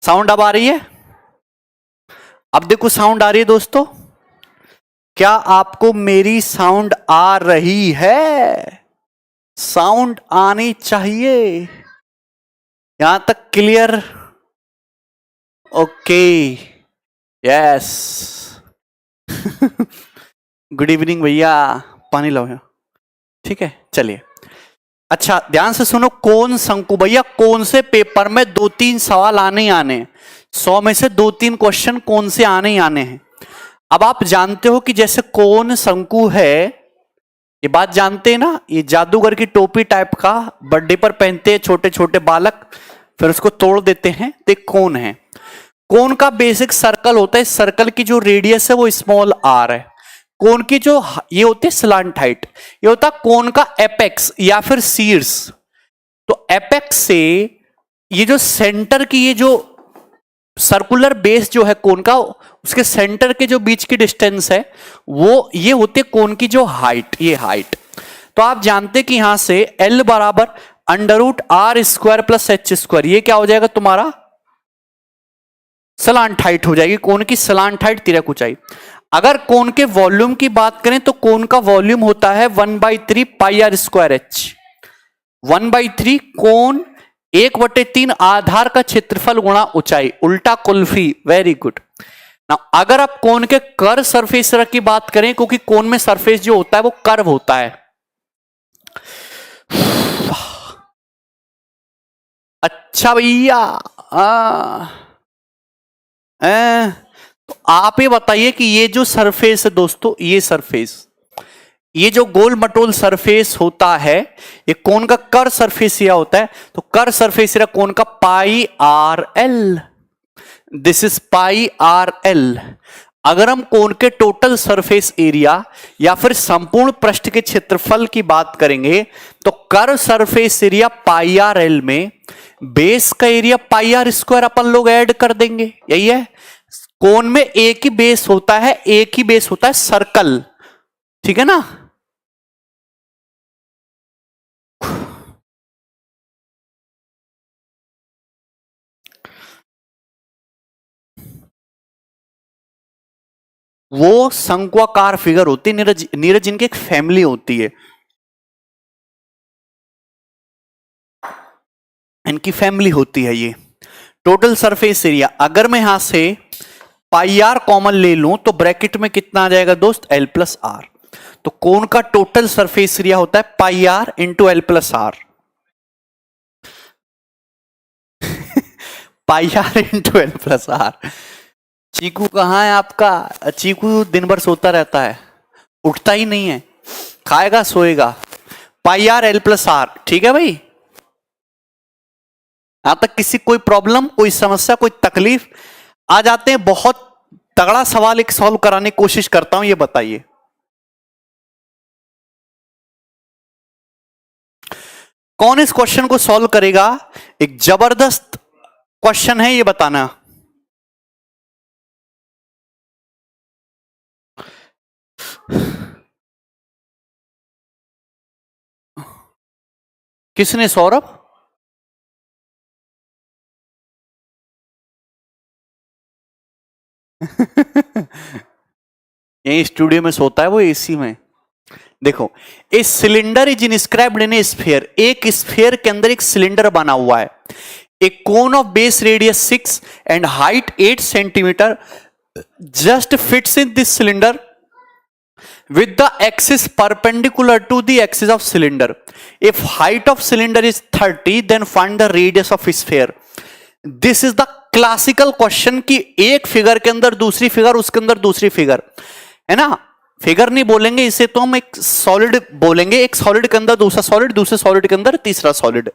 Sound अब आ रही है? अब देखो साउंड आ रही है दोस्तों, क्या आपको मेरी साउंड आ रही है? साउंड आनी चाहिए। यहां तक clear? Okay, yes. Good evening भैया, पानी लाओ यहाँ। ठीक है, चलिए। अच्छा ध्यान से सुनो, कौन शंकु भैया, कौन से पेपर में 2-3 सवाल आने ही आने हैं, 100 में से 2-3 क्वेश्चन कौन से आने ही आने हैं। अब आप जानते हो कि जैसे कौन शंकु है, ये बात जानते हैं ना, ये जादूगर की टोपी टाइप का बर्थडे पर पहनते हैं छोटे छोटे बालक, फिर उसको तोड़ देते हैं, तो कौन है। कौन का बेसिक सर्कल होता है, सर्कल की जो रेडियस है वो स्मॉल आर है। कोन की जो ये होती है स्लांट हाइट, ये होता है कोन का एपेक्स या फिर शीर्ष। तो एपेक्स से ये जो सेंटर की ये जो सर्कुलर बेस जो है कोन का, उसके सेंटर के जो बीच की डिस्टेंस है वो ये होती है कोन की जो हाइट, ये हाइट। तो आप जानते कि यहां से L बराबर √r² + h², ये क्या हो जाएगा तुम्हारा स्लांट हाइट हो जाएगी, कोन की स्लांट हाइट तिरक ऊंचाई। अगर कोन के वॉल्यूम की बात करें तो कोन का वॉल्यूम होता है 1/3 πr²h। 1/3 कोन 1/3 आधार का क्षेत्रफल गुणा ऊंचाई, उल्टा कुल्फी। Very good. अगर आप कोन के कर्व सरफेस की बात करें, क्योंकि कोन में सरफेस जो होता है वो कर्व होता है। अच्छा भैया, तो आप ये बताइए कि ये जो सरफेस है दोस्तों, ये सरफेस, ये जो गोल मटोल सरफेस होता है, ये कोन का कर्व सरफेस एरिया होता है। तो कर्व सरफेस एरिया कोन का πr_l, दिस इज πr_l। अगर हम कोन के टोटल सरफेस एरिया या फिर संपूर्ण पृष्ठ के क्षेत्रफल की बात करेंगे तो कर्व सरफेस एरिया πr_l में बेस का एरिया πr² अपन लोग ऐड कर देंगे, यही है। कोन में एक ही बेस होता है, एक ही बेस होता है सर्कल, ठीक है ना। वो शंक्वाकार फिगर होती है नीरज, नीरज इनकी एक फैमिली होती है, इनकी फैमिली होती है ये। टोटल सरफेस एरिया अगर मैं यहां से πr कॉमन ले लूं तो ब्रैकेट में कितना आ जाएगा दोस्त, L+r। तो कोन का टोटल सरफेस एरिया होता है πr × L+r। πr × L+r। चीकू कहां है आपका? चीकू दिन भर सोता रहता है, उठता ही नहीं है, खाएगा सोएगा। πr L+r, ठीक है भाई। यहां तक किसी कोई प्रॉब्लम, कोई समस्या, कोई तकलीफ? आ जाते हैं, बहुत तगड़ा सवाल एक सॉल्व कराने की कोशिश करता हूं, ये बताइए कौन इस क्वेश्चन को सॉल्व करेगा। एक जबरदस्त क्वेश्चन है, ये बताना। किसने? सौरभ? यही स्टूडियो में सोता है वो, एसी में। देखो, a cylinder is inscribed in a sphere, एक स्फीयर के अंदर एक सिलेंडर बना हुआ है। A cone of base radius 6 and height 8 centimetre just fits in this cylinder with the axis perpendicular to the axis of cylinder. If height of cylinder is 30, then find the radius of sphere. This is the classical question कि एक figure के अंदर दूसरी figure, उसके अंदर दूसरी figure, है ना। फिगर नहीं बोलेंगे इसे, तो हम एक सॉलिड बोलेंगे, एक सॉलिड के अंदर दूसरा सॉलिड, दूसरे सॉलिड के अंदर तीसरा सॉलिड।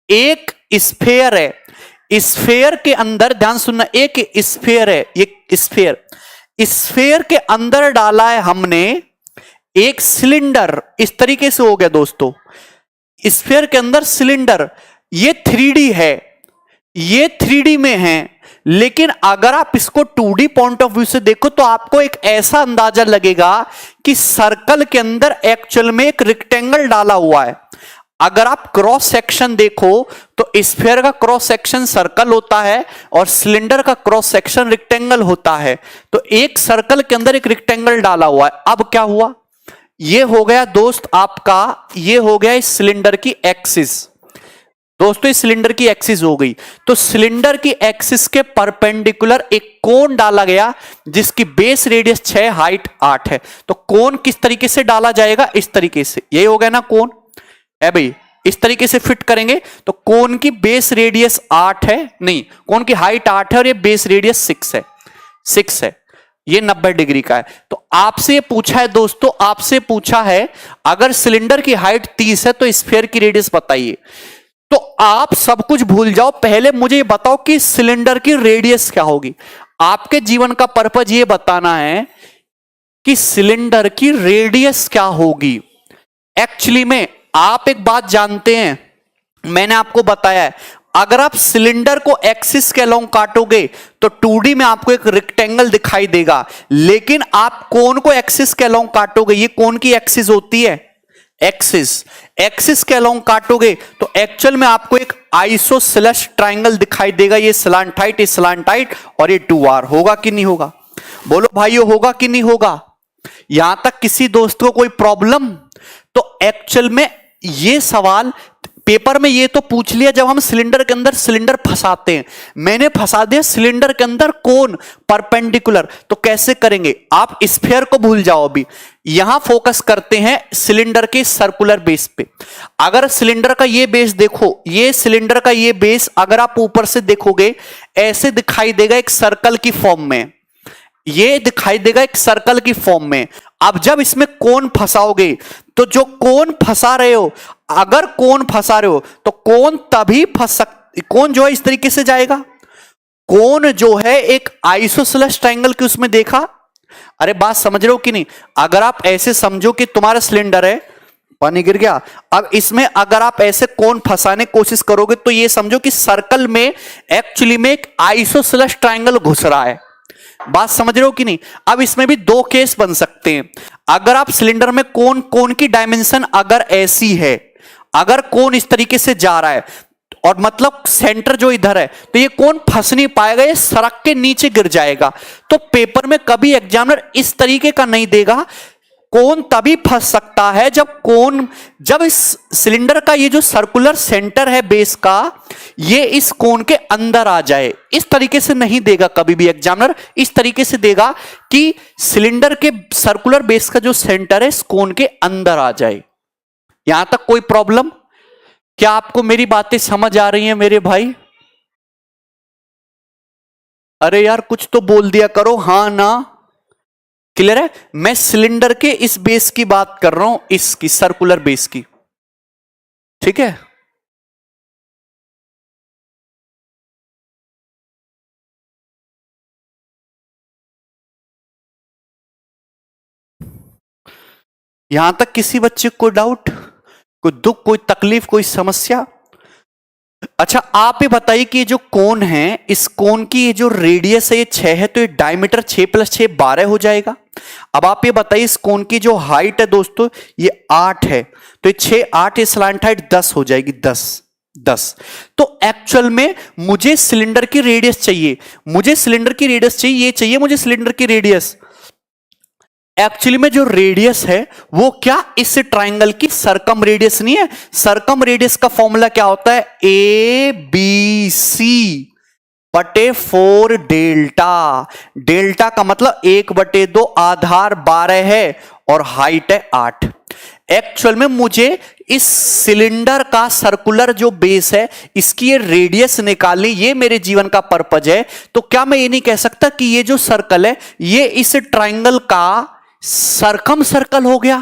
एक स्फीयर है, स्फीयर के अंदर ध्यान सुनना, एक स्फीयर है, ये स्फीयर, स्फीयर के अंदर डाला है हमने एक सिलेंडर, इस तरीके से हो गया दोस्तों। स्फीयर के अंदर सिलेंडर, ये 3D है, ये 3D में है, लेकिन अगर आप इसको 2D पॉइंट ऑफ व्यू से देखो तो आपको एक ऐसा अंदाजा लगेगा कि सर्कल के अंदर एक्चुअल में एक रेक्टेंगल डाला हुआ है। अगर आप क्रॉस सेक्शन देखो तो स्फीयर का क्रॉस सेक्शन सर्कल होता है और सिलेंडर का क्रॉस सेक्शन रेक्टेंगल होता है। तो एक सर्कल के अंदर एक रेक्टेंगल डाला हुआ है। अब क्या हुआ, ये हो गया दोस्त आपका, ये हो गया इस सिलेंडर की एक्सिस। दोस्तों इस सिलेंडर की एक्सिस हो गई, तो सिलेंडर की एक्सिस के परपेंडिकुलर एक कोन डाला गया जिसकी बेस रेडियस 6 हाइट 8 है। तो कोन किस तरीके से डाला जाएगा, इस तरीके से, ये हो गया ना कोन है भाई, इस तरीके से फिट करेंगे। तो कोन की बेस रेडियस 8 है, नहीं कोन की हाइट 8 है और ये बेस रेडियस 6 है, ये 90 डिग्री का है। तो आपसे ये पूछा है दोस्तों, आपसे पूछा है अगर सिलेंडर की हाइट 30 है तो स्फीयर की रेडियस बताइए। तो आप सब कुछ भूल जाओ, पहले मुझे ये बताओ कि सिलेंडर की रेडियस क्या होगी। आपके जीवन का पर्पज ये बताना है कि सिलेंडर की रेडियस क्या होगी। एक्चुअली में आप एक बात जानते हैं, मैंने आपको बताया है, अगर आप सिलेंडर को एक्सिस के अलोंग काटोगे तो 2D में आपको एक रेक्टेंगल दिखाई देगा, लेकिन आप कोन को एक्सिस के अलोंग काटोगे, ये कोन की एक्सिस होती है, एक्सिस के अलोंग काटोगे तो एक्चुअल में आपको एक आइसोसेलेस ट्राइंगल दिखाई देगा। ये स्लांटाइट और ये 2R होगा कि नहीं होगा, बोलो भाइयों होगा कि नहीं होगा। यहां तक किसी दोस्त को कोई प्रॉब्लम? तो एक्चुअल में ये सवाल पेपर में ये तो पूछ लिया जब हम सिलेंडर के अंदर सिलेंडर फंसाते हैं, मैंने फंसा दिया सिलेंडर के अंदर कोन परपेंडिकुलर, तो कैसे करेंगे। आप स्फीयर को भूल जाओ, अभी यहां फोकस करते हैं सिलेंडर के सर्कुलर बेस पे। अगर सिलेंडर का ये बेस देखो, ये सिलेंडर का ये बेस अगर आप ऊपर से देखोगे ऐसे दिखाई देगा एक सर्कल की फॉर्म में, ये दिखाई देगा एक सर्कल की फॉर्म में। अब जब इसमें कोन फंसाओगे तो जो कोन फंसा रहे हो, अगर कोन फंसा रहे हो तो कोन तभी कोन जो है इस तरीके से जाएगा। कोन जो है एक आइसोसेलेस ट्रायंगल की उसमें देखा, अरे बात समझ रहे हो कि नहीं। अगर आप ऐसे समझो कि तुम्हारा सिलेंडर है, पानी गिर गया, अब इसमें अगर आप ऐसे कोन फंसाने की कोशिश करोगे तो ये समझो कि सर्कल में एक्चुअली में एक आइसोसेलेस ट्रायंगल घुस रहा है। बात समझ रहे हो कि नहीं। अब इसमें भी दो केस बन सकते हैं। अगर आप सिलेंडर में कोन की डायमेंशन अगर ऐसी है, अगर कोन इस तरीके से जा रहा है और मतलब सेंटर जो इधर है, तो ये कोन फंस नहीं पाएगा, ये सड़क के नीचे गिर जाएगा। तो पेपर में कभी एग्जामिनर इस तरीके का नहीं देगा। कोन तभी फंस सकता है जब इस सिलेंडर का ये जो सर्कुलर सेंटर है बेस का, ये इस कोन के अंदर आ जाए। इस तरीके से नहीं देगा कभी भी एग्जामिनर, इस तरीके से देगा कि सिलेंडर के सर्कुलर बेस का जो सेंटर है इस कोन के अंदर आ जाए। यहां तक कोई प्रॉब्लम? क्या आपको मेरी बातें समझ आ रही हैं मेरे भाई? अरे यार कुछ तो बोल दिया करो, हां ना, क्लियर है। मैं सिलेंडर के इस बेस की बात कर रहा हूं, इसकी सर्कुलर बेस की, ठीक है। यहां तक किसी बच्चे को डाउट, कोई दुख, कोई तकलीफ, कोई समस्या? अच्छा आप ये बताइए कि ये जो कोन है, इस कोन की ये जो रेडियस है ये 6 है, तो ये डायमीटर 6 + 6 12 हो जाएगा। अब आप ये बताइए इस कोन की जो हाइट है दोस्तों ये 8 है, तो ये 6 8 ये स्लैंट हाइट 10 हो जाएगी, 10। तो एक्चुअल में मुझे सिलेंडर की रेडियस चाहिए, मुझे सिलेंडर की रेडियस चाहिए, ये चाहिए मुझे सिलेंडर की रेडियस। एक्चुअली में जो रेडियस है वो क्या इस ट्राइंगल की सरकम रेडियस नहीं है। सरकम रेडियस का फॉर्मूला क्या होता है, ABC बटे 4 डेल्टा। डेल्टा का मतलब 1/2, आधार 12 है और हाइट है 8। एक्चुअल में मुझे इस सिलेंडर का सर्कुलर जो बेस है इसकी ये रेडियस निकालनी, ये मेरे जीवन का पर्पज है। तो क्या मैं ये नहीं कह सकता कि ये जो सर्कल है ये इस ट्राइंगल का सरकम सर्कल हो गया,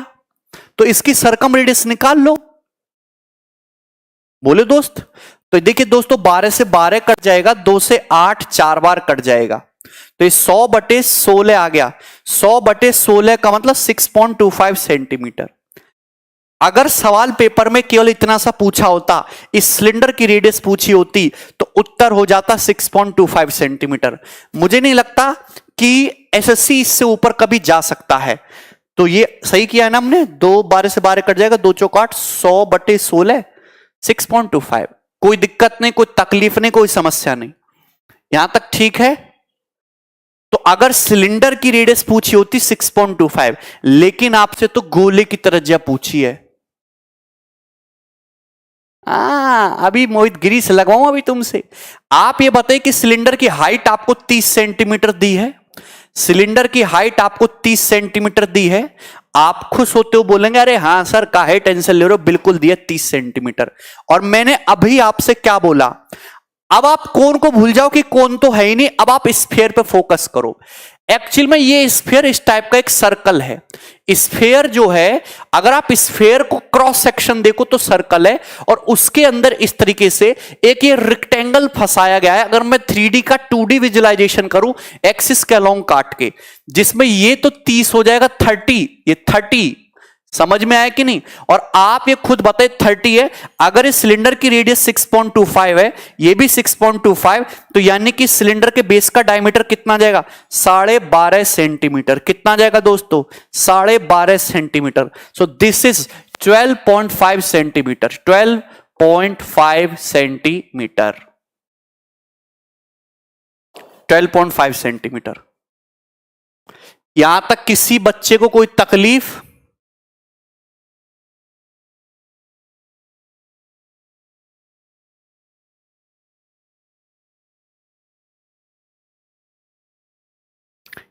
तो इसकी सरकम रेडियस निकाल लो, बोले दोस्त। तो देखिए दोस्तों 12 से 12 कट जाएगा, 2 से 8 4 बार कट जाएगा, तो ये 100/16 आ गया। 100/16 का मतलब 6.25 सेंटीमीटर। अगर सवाल पेपर में केवल इतना सा पूछा होता, इस सिलेंडर की रेडियस पूछी होती, तो उत्तर हो जाता 6.25 सेंटीमीटर। मुझे नहीं लगता कि एसएससी इससे ऊपर कभी जा सकता है। तो ये सही किया है ना हमने, 2 12 से 12 कट जाएगा, 2 चौक 8, 100/16 6.25। कोई दिक्कत नहीं, कोई तकलीफ नहीं, कोई समस्या नहीं, यहां तक ठीक है। तो अगर सिलेंडर की रेडियस पूछी होती 6.25, लेकिन आपसे तो गोले की त्रिज्या पूछी है। अभी मोहित गिरी से लगवाऊं अभी तुमसे। आप ये बताइए कि सिलेंडर की हाइट आपको 30 सेंटीमीटर दी है, सिलेंडर की हाइट आपको 30 सेंटीमीटर दी है। आप खुश होते हो बोलेंगे अरे हाँ सर काहे टेंशन ले रहे हो, बिल्कुल दिया 30 सेंटीमीटर। और मैंने अभी आपसे क्या बोला, अब आप कोन को भूल जाओ कि कोन तो है ही नहीं, अब आप स्फीयर पे फोकस करो। एक्चुअल में ये स्फीयर इस टाइप का एक सर्कल है। स्फीयर जो है, अगर आप स्फीयर को क्रॉस सेक्शन देखो तो सर्कल है, और उसके अंदर इस तरीके से एक ये रेक्टेंगल फंसाया गया है। अगर मैं 3D का 2D विजुअलाइजेशन करूं एक्सिस के अलोंग काट के, जिसमें ये तो 30 हो जाएगा, 30 ये 30 समझ में आया कि नहीं। और आप ये खुद बताए 30 है, अगर इस सिलेंडर की रेडियस 6.25 है, ये भी 6.25, तो यानी कि सिलेंडर के बेस का डायमीटर कितना जाएगा, 12.5 सेंटीमीटर। कितना जाएगा दोस्तों, 12.5 centimetre. So this is 12.5 centimetre, 12.5 centimetre, 12.5 centimetre. यहां तक किसी बच्चे को कोई तकलीफ?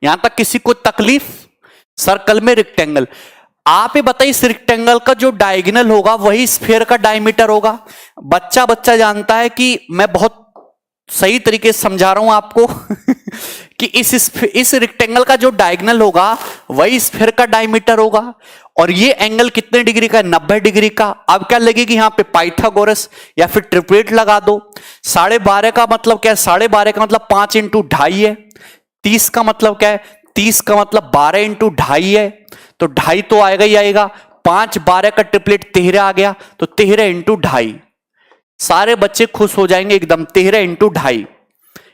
यहां तक किसी को तकलीफ? सर्कल में रेक्टेंगल, आप ये बताइए इस रेक्टेंगल का जो डायगोनल होगा वही स्फीयर का डायमीटर होगा। बच्चा जानता है कि मैं बहुत सही तरीके से समझा रहा हूं आपको कि इस रेक्टेंगल का जो डायगोनल होगा वही स्फीयर का डायमीटर होगा। और ये एंगल कितने डिग्री का है, 90 डिग्री का। अब क्या लगेगी यहां पे, पाइथागोरस या फिर ट्रिपलेट लगा दो। 12.5 का मतलब क्या है, 12.5 का मतलब 5 × 2.5 है। 30 का मतलब क्या है, 30 का मतलब 12 × 2.5 है, तो 2.5 तो आएगा ही आएगा। 5 12 का ट्रिपलेट 13 आ गया, तो 13 × 2.5। सारे बच्चे खुश हो जाएंगे एकदम, 13 × 2.5।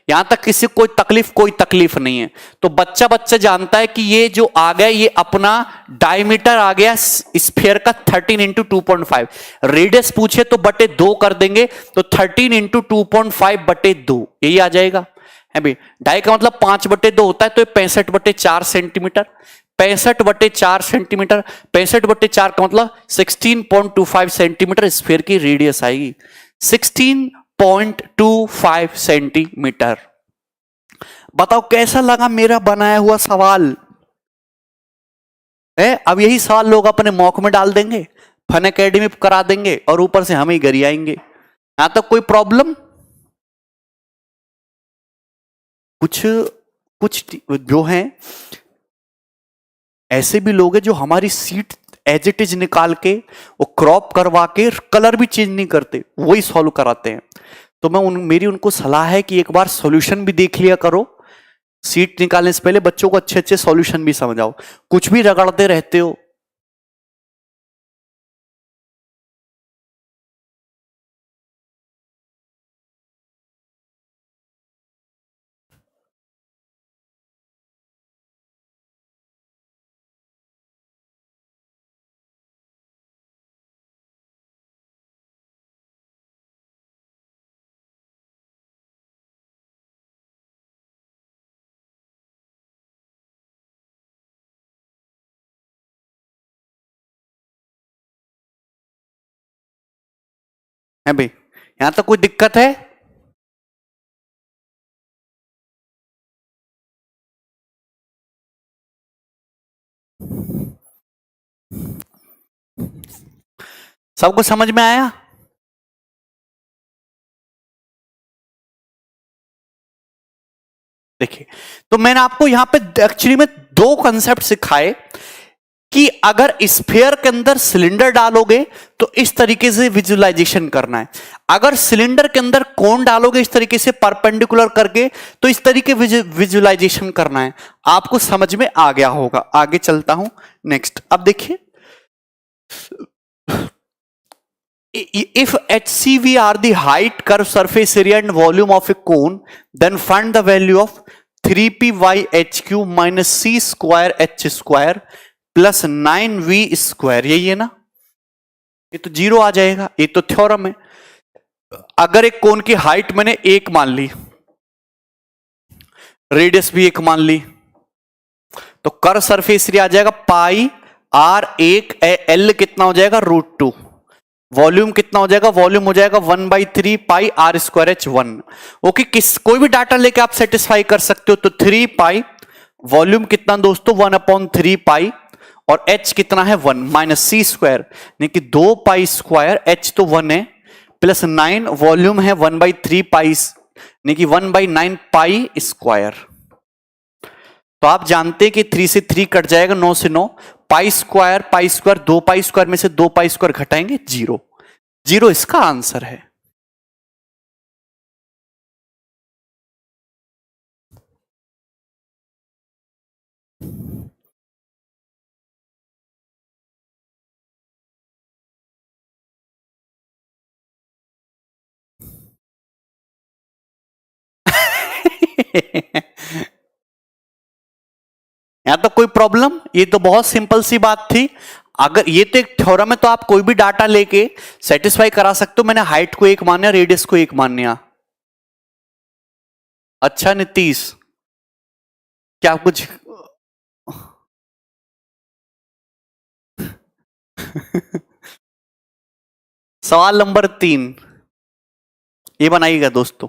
यहां तक किसी को कोई तकलीफ नहीं है। तो बच्चा जानता है कि ये जो आ गया ये अपना डायमीटर आ गया स्फीयर का 13 × 2.5। रेडियस पूछे तो बटे 2 कर देंगे, तो 13 × 2.5 बटे 2 यही आ जाएगा है भाई। 2.5 का मतलब 5/2 होता है, तो 65/4 सेंटीमीटर, 65/4 सेंटीमीटर, 65/4 का मतलब 16.25 सेंटीमीटर स्फीयर की रेडियस आएगी, 16.25 सेंटीमीटर। बताओ कैसा लगा मेरा बनाया हुआ सवाल है? अब यही सवाल लोग अपने मॉक में डाल देंगे, फन एकेडमी करा देंगे, और ऊपर से हम ही गिरी आएंगे। यहां तक कोई प्रॉब्लम? कुछ जो हैं ऐसे भी लोग हैं जो हमारी सीट एज इट इज निकाल के वो क्रॉप करवा के कलर भी चेंज नहीं करते, वही सॉल्व कराते हैं। तो मेरी उनको सलाह है कि एक बार सॉल्यूशन भी देख लिया करो, सीट निकालने से पहले बच्चों को अच्छे सॉल्यूशन भी समझाओ। कुछ भी रगड़ते रहते हो। है भाई, यहां तक कोई दिक्कत है? सबको समझ में आया? देखिए, तो मैंने आपको यहां पे एक्चुअली में 2 कंसेप्ट सिखाए कि अगर स्फीयर के अंदर सिलेंडर डालोगे तो इस तरीके से विजुअलाइजेशन करना है, अगर सिलेंडर के अंदर कोन डालोगे इस तरीके से परपेंडिकुलर करके तो इस तरीके विजुअलाइजेशन करना है। आपको समझ में आ गया होगा। आगे चलता हूं नेक्स्ट। अब देखिए, if HCV are the height, curve, surface area and volume of a cone, then find the value of 3p y h cube minus c square h square plus 9v², यही है ना, ये तो 0 आ जाएगा, ये तो थ्योरम है। अगर एक कोन की हाइट मैंने 1 मान ली, रेडियस भी 1 मान ली, तो कर्व सरफेस एरिया आ जाएगा पाई r1, एल कितना हो जाएगा √2, वॉल्यूम कितना हो जाएगा, वॉल्यूम हो जाएगा 1/3 पाई r²h1। ओके, कोई भी डाटा लेके आप सेटिस्फाई कर सकते हो। तो 3 पाई, वॉल्यूम कितना दोस्तों 1/3 पाई, और h कितना है 1 माइनस c², यानी कि 2 पाई स्क्वायर, h तो 1 है, प्लस 9, वॉल्यूम है 1/3 पाई, यानी कि 1/9 पाई स्क्वायर। तो आप जानते हैं कि 3 से 3 कट जाएगा, 9 से 9, पाई स्क्वायर 2 पाई स्क्वायर में से 2 पाई स्क्वायर घटाएंगे 0, 0 इसका आंसर है। यहां तो कोई प्रॉब्लम, ये तो बहुत सिंपल सी बात थी। अगर ये तो एक थ्योरम है, तो आप कोई भी डाटा लेके सेटिस्फाई करा सकते हो। मैंने हाइट को 1 माना, रेडियस को 1 माना। अच्छा नीतीश, क्या कुछ सवाल नंबर 3 ये बनाइएगा दोस्तों।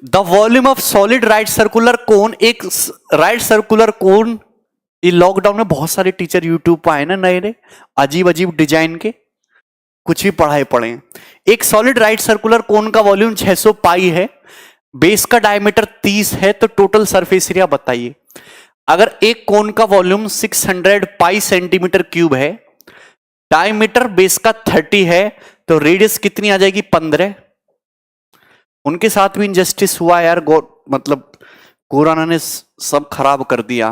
The volume of solid right circular कोन, एक राइट सर्कुलर कोन, ये लॉकडाउन में बहुत सारे टीचर यूट्यूब पर आए ना नए नए अजीब अजीब डिजाइन के, कुछ भी पढ़े। एक सॉलिड राइट सर्कुलर कोन का वॉल्यूम 600 पाई है, बेस का डायमीटर 30 है, तो टोटल सरफेस एरिया बताइए। अगर एक कोन का वॉल्यूम 600 पाई सेंटीमीटर क्यूब है, डायमीटर बेस का 30 है, तो रेडियस कितनी आ जाएगी 15। उनके साथ भी इनजस्टिस हुआ यार, मतलब कोरोना ने सब खराब कर दिया,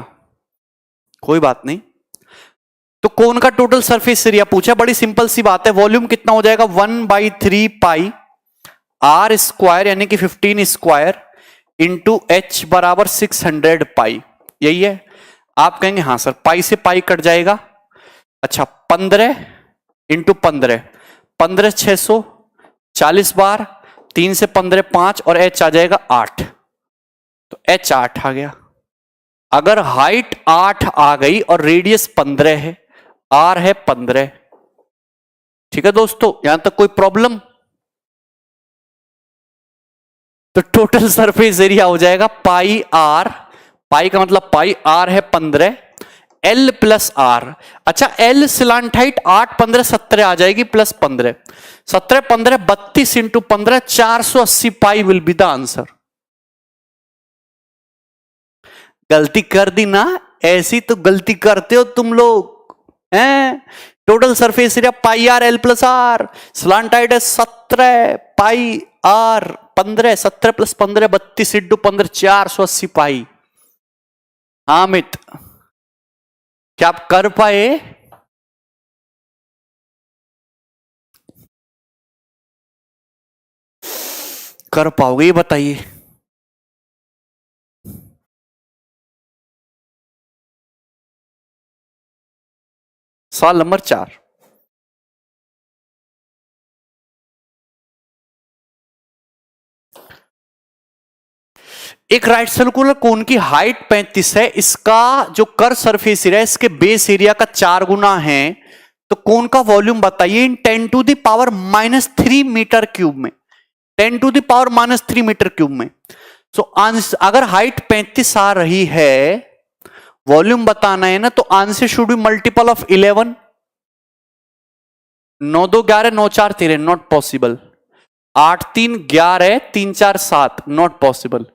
कोई बात नहीं। तो कोन का टोटल सरफेस एरिया पूछा, बड़ी सिंपल सी बात है, वॉल्यूम कितना हो जाएगा 1/3 पाई r², यानी कि 15 स्क्वायर इंटू h बराबर 600 पाई, यही है। आप कहेंगे हाँ सर, पाई से पाई कट जाएगा। अच्छा, 15 इंटू 15, 15 600, 40 बार, 3 से 15 5, और h आ जाएगा 8, तो h 8 आ गया। अगर हाइट 8 आ गई और रेडियस 15 है, r है 15, ठीक है दोस्तों, यहां तक कोई प्रॉब्लम? तो टोटल सरफेस एरिया हो जाएगा पाई r, पाई का मतलब पाई, r है 15, L प्लस R। अच्छा, L स्लांट हाइट 8 15 17 आ जाएगी, plus 15, 17 15 32 into 15, 480 pi will be the answer. गलती कर दी ना, ऐसी तो गलती करते हो तुम लोग हैं। Total surface area pi r L plus R, slant height है 17 पाई R 15, 17 प्लस 15 32 इंटू 15, 480 पाई। हामिद, क्या आप कर पाए? कर पाओगे ये बताइए। सवाल नंबर 4, एक राइट सर्कुलर कोन की हाइट 35 है, इसका जो कर सरफेस एरिया इसके बेस एरिया का 4 गुना है, तो कोन का वॉल्यूम बताइए इन 10⁻³ मीटर क्यूब में, 10⁻³ मीटर क्यूब में। सो अगर हाइट 35 आ रही है, वॉल्यूम बताना है ना, तो answer should be multiple of 11। 9 2 11, 9 4 13, not possible. 8 3 11, 3 4 7, not possible.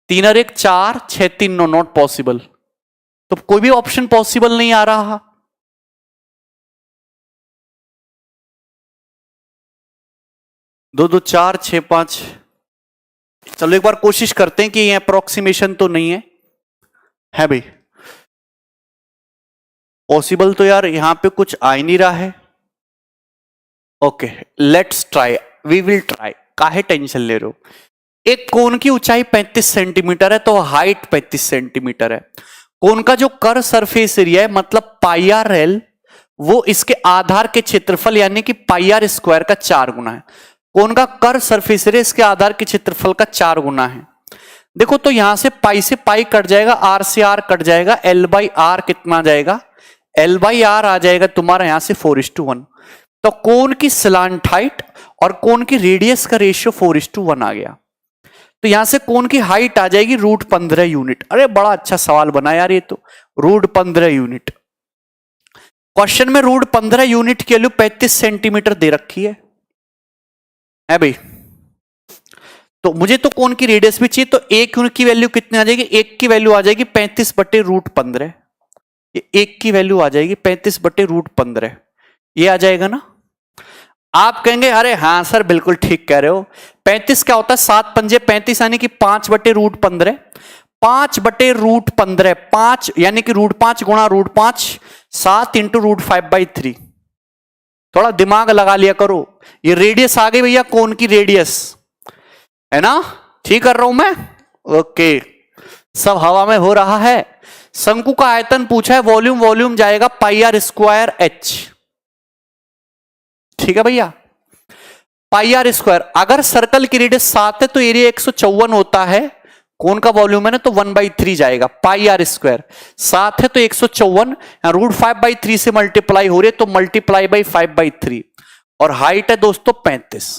3 और 1 4, 6 3 9, नॉट पॉसिबल। तो कोई भी ऑप्शन पॉसिबल नहीं आ रहा। दो 2 4 6 5, चलो एक बार कोशिश करते हैं कि ये अप्रोक्सीमेशन तो नहीं है भाई। पॉसिबल तो यार यहां पे कुछ आ ही नहीं रहा है। Okay, let's try, we will try, काहे टेंशन ले रहे हो। एक कोन की ऊंचाई 35 सेंटीमीटर है, तो हाइट 35 सेंटीमीटर है। कोन का जो कर्व सरफेस एरिया है मतलब पाई आर एल, वो इसके आधार के क्षेत्रफल यानी कि पाई आर स्क्वायर का 4 गुना है। कोन का कर्व सरफेस एरिया इसके आधार के क्षेत्रफल का 4 गुना है। देखो तो यहां से पाई कट जाएगा, आर से आर कट जाएगा, एल बाई आर कितना आ जाएगा, एल बाई आर आ जाएगा तुम्हारा यहां से 4:1। तो कोन की स्लांट हाइट और कोन की रेडियस का रेशियो 4:1 आ गया। तो यहां से कोन की हाइट आ जाएगी √15 यूनिट। अरे बड़ा अच्छा सवाल बना यार ये तो, √15 यूनिट। क्वेश्चन में √15 यूनिट की वैल्यू 35 सेंटीमीटर दे रखी है भाई। तो मुझे तो कोन की रेडियस भी चाहिए, तो एक यूनिट की वैल्यू कितनी आ जाएगी, एक की वैल्यू आ जाएगी 35/√15। ये एक की वैल्यू आ जाएगी 35/√15, ये आ जाएगा ना। आप कहेंगे अरे हाँ सर बिल्कुल ठीक कह रहे हो। 35 क्या होता है, 7 पंजे 35 यानी कि 5/√15, 5/√15, 5 यानी कि √5 गुणा √5, 7 × √5/3। थोड़ा दिमाग लगा लिया करो। ये रेडियस आ गई भैया, कोन की रेडियस है ना, ठीक कर रहा हूं मैं, ओके। सब हवा में हो रहा है। शंकु का आयतन पूछा है, वॉल्यूम जाएगा पाई आर स्क्वायर एच, ठीक है भैया, पाई आर स्क्वायर। अगर सर्कल की रेडियस 7 है तो एरिया 154 होता है, कोन का वॉल्यूम है ना तो 1/3 जाएगा, पाई आर स्क्वायर। 7 है तो 154, √5/3 से मल्टीप्लाई हो रही है तो मल्टीप्लाई बाई 5/3, और हाइट है दोस्तों 35,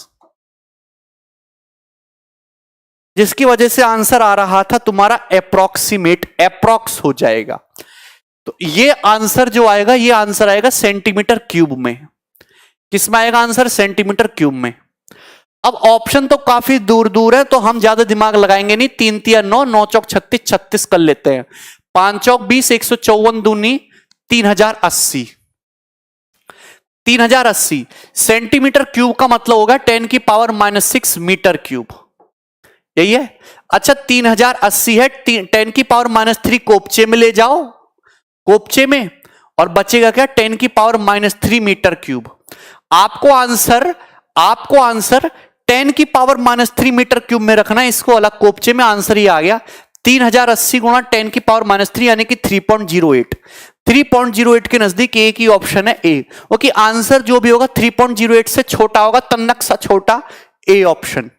जिसकी वजह से आंसर आ रहा था तुम्हारा अप्रोक्सीमेट, अप्रोक्स हो जाएगा। तो ये आंसर जो आएगा, ये आंसर आएगा सेंटीमीटर क्यूब में। किसमें आएगा आंसर, सेंटीमीटर क्यूब में। अब ऑप्शन तो काफी दूर दूर है तो हम ज्यादा दिमाग लगाएंगे नहीं, 3 × 9, 9 × 36, 36 कर लेते हैं, 5 × 20, 154 दूनी 3080, 3080 सेंटीमीटर क्यूब का मतलब होगा 10⁻⁻6 मीटर क्यूब, यही है। अच्छा 3080 है, 10⁻³ कोपचे में ले जाओ, कोपचे में, और बचेगा क्या 10⁻³ मीटर क्यूब। आपको आंसर 10⁻³ मीटर क्यूब में रखना है, इसको अलग कोपचे में, आंसर ही आ गया 3080 गुणा 10⁻³ यानी कि 3.08। 3.08 के नजदीक एक ही ऑप्शन है ए, ओके। आंसर जो भी होगा 3.08 से छोटा होगा, तन्नक सा छोटा, ए ऑप्शन।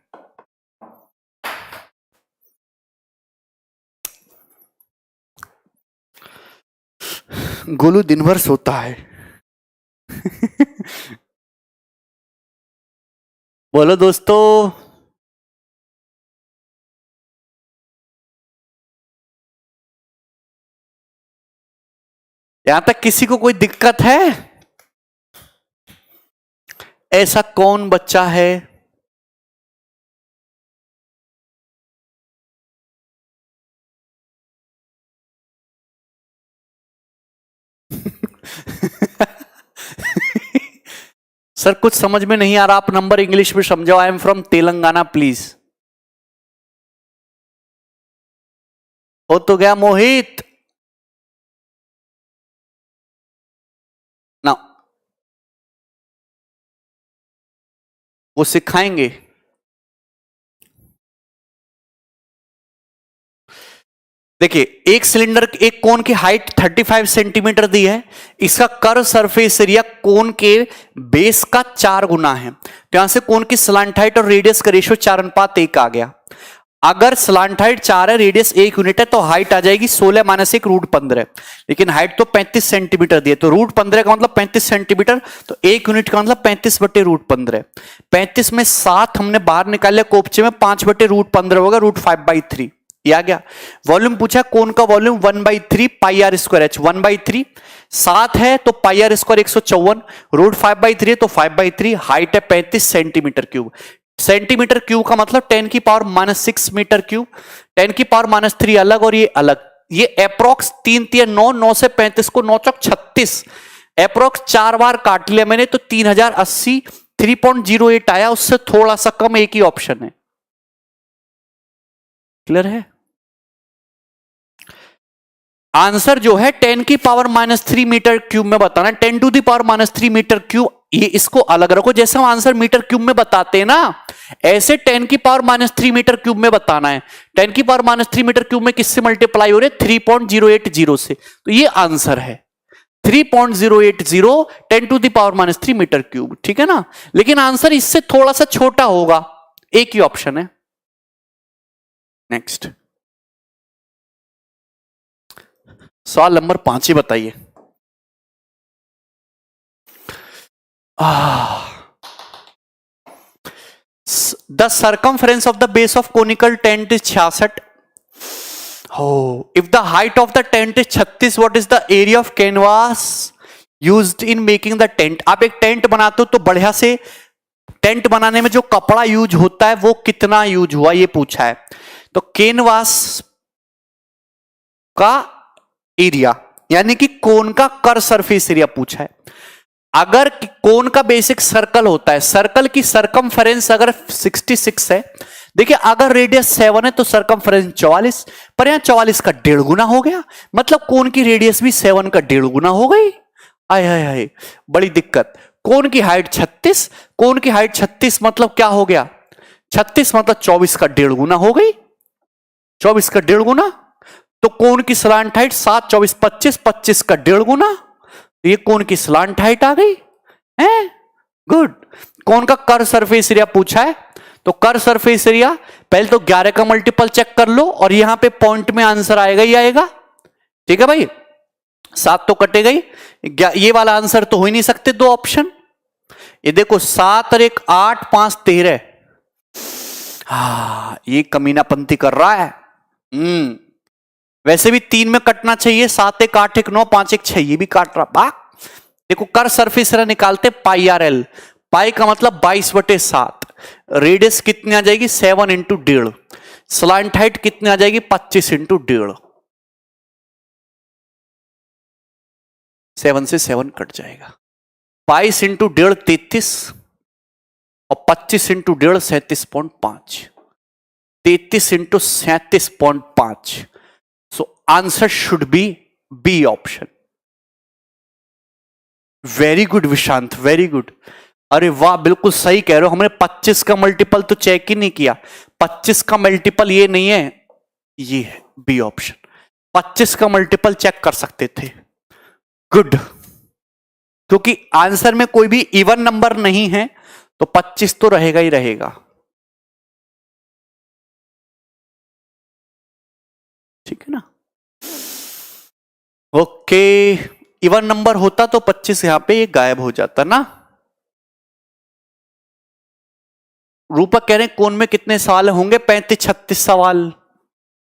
गोलू दिन भर सोता है। बोलो दोस्तों, यहां तक किसी को कोई दिक्कत है? ऐसा कौन बच्चा है? सर कुछ समझ में नहीं आ रहा, आप नंबर इंग्लिश में समझाओ। I am from Telangana please. हो तो गया मोहित ना, वो सिखाएंगे। देखिए एक सिलेंडर, एक कोन की हाइट 35 सेंटीमीटर दी है, इसका कर्व सरफेस एरिया कोन के बेस का 4 गुना है। तो यहां से कोन की स्लांट हाइट और रेडियस का रेशियो 4:1 आ गया। अगर स्लांट हाइट 4 है, रेडियस 1 यूनिट है, तो हाइट आ जाएगी 16 - 1 √15, लेकिन हाइट तो 35 सेंटीमीटर दी है, तो √15 का मतलब 35 सेंटीमीटर, तो 1 यूनिट का मतलब 35/√15। 35 में 7 हमने बाहर निकाल लिया कोपचे में, 5/√15 होगा, √5/3 ये आ गया। वॉल्यूम पूछा कोन का volume 1/3 pi r square h, 1/3, 7 है तो पाई आर स्क्वायर 154, √5/3 है तो 5/3, हाइट है 35 सेंटीमीटर क्यूब। सेंटीमीटर क्यूब का मतलब 10⁻⁻6 मीटर क्यूब, 10⁻³ अलग और ये अलग। ये अप्रोक्स 3 × 9, 9 से 35 को 9 × 36, अप्रोक्स 4 बार काट लिया मैंने, तो 3080 3.08 आया, उससे थोड़ा सा कम एक ही ऑप्शन है। क्लियर है? आंसर जो है 10⁻³ मीटर क्यूब में बताना, 10⁻³ मीटर क्यूब ये इसको अलग रखो, जैसे हम आंसर मीटर क्यूब में बताते हैं ना, ऐसे 10⁻³ मीटर क्यूब में बताना है। 10⁻³ मीटर क्यूब में किससे मल्टीप्लाई हो रहे? 3.080 से। तो ये आंसर है 3.080 10⁻³ मीटर क्यूब, ठीक है ना। लेकिन आंसर इससे थोड़ा सा छोटा होगा, एक ही ऑप्शन है। नेक्स्ट सवाल नंबर 5 ही बताइए। The circumference of the base of conical tent is 66. Oh, if the height of the tent is 36, what is the area of canvas used in making the tent? आप एक tent बनाते हो तो बढ़िया से tent बनाने में जो कपड़ा यूज होता है वो कितना यूज हुआ, ये पूछा है। तो कैनवास का एरिया यानी कि कोन का कर सरफेस एरिया पूछा है। अगर कोन का बेसिक सर्कल होता है, सर्कल की सरकमफेरेंस अगर 66 है, देखिए अगर रेडियस 7 है तो सरकमफेरेंस 44, पर यहां 44 का 1.5 गुना हो गया, मतलब कोन की रेडियस भी 7 का 1.5 गुना हो गई। आय हाय हाय, बड़ी दिक्कत। कोन की हाइट 36, कोन की हाइट 36 मतलब क्या हो गया? 36 मतलब 24 का 1.5 गुना हो गई, 24 का 1.5 गुना। तो कोन की स्लांट हाइट 7, 24, 25, 25 का 1.5 गुना, ये कोन की स्लांट हाइट आ गई है। गुड। कोन का कर सरफेस एरिया पूछा है, तो कर सरफेस एरिया पहले तो 11 का मल्टीपल चेक कर लो और यहां पे पॉइंट में आंसर आएगा ही आएगा, ठीक है भाई। 7 तो कटेगा ही, ये वाला आंसर तो हो ही नहीं सकते, 2 ऑप्शन। ये देखो 7 और 1 8, 5 13, ये कमीनापंती कर रहा है। वैसे भी 3 में कटना चाहिए, 7 1 8 1 9 5 1 6, ये भी काट रहा बा। देखो कर सरफेस एरिया निकालते पाई आर एल, पाई का मतलब 22/7, रेडियस कितनी आ जाएगी 7 × 1.5, स्लांट हाइट कितनी आ जाएगी 25 × 1.5, 7 से 7 कट जाएगा, 22 × 1.5 33 और 25 × 1.5 37.5, 33 × 37.5। So answer should be B option. Very good Vishant, very good. अरे वाह, बिल्कुल सही कह रहे हो। हमने 25 का मल्टीपल तो चेक ही नहीं किया। 25 का मल्टीपल ये नहीं है, ये है बी ऑप्शन। 25 का मल्टीपल चेक कर सकते थे। गुड, क्योंकि आंसर में कोई भी इवन नंबर नहीं है तो 25 तो रहेगा ही रहेगा, ठीक है ना। ओके, इवन नंबर होता तो 25 यहां पे गायब हो जाता ना। रूपक कह रहे हैं कोन में कितने सवाल होंगे? 35-36 सवाल।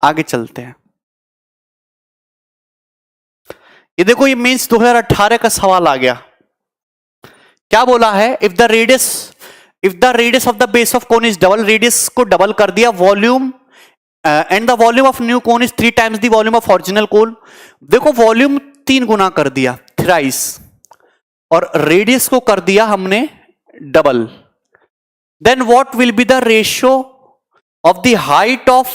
आगे चलते हैं। ये देखो, ये मेंस 2018 का सवाल आ गया। क्या बोला है? If the radius of the base of cone is double, radius को डबल कर दिया, volume and the volume of new cone is 3 times the volume of original cone. देखो वॉल्यूम 3 गुना कर दिया, थ्राइस, और रेडियस को कर दिया हमने double. Then what will be the ratio of the height of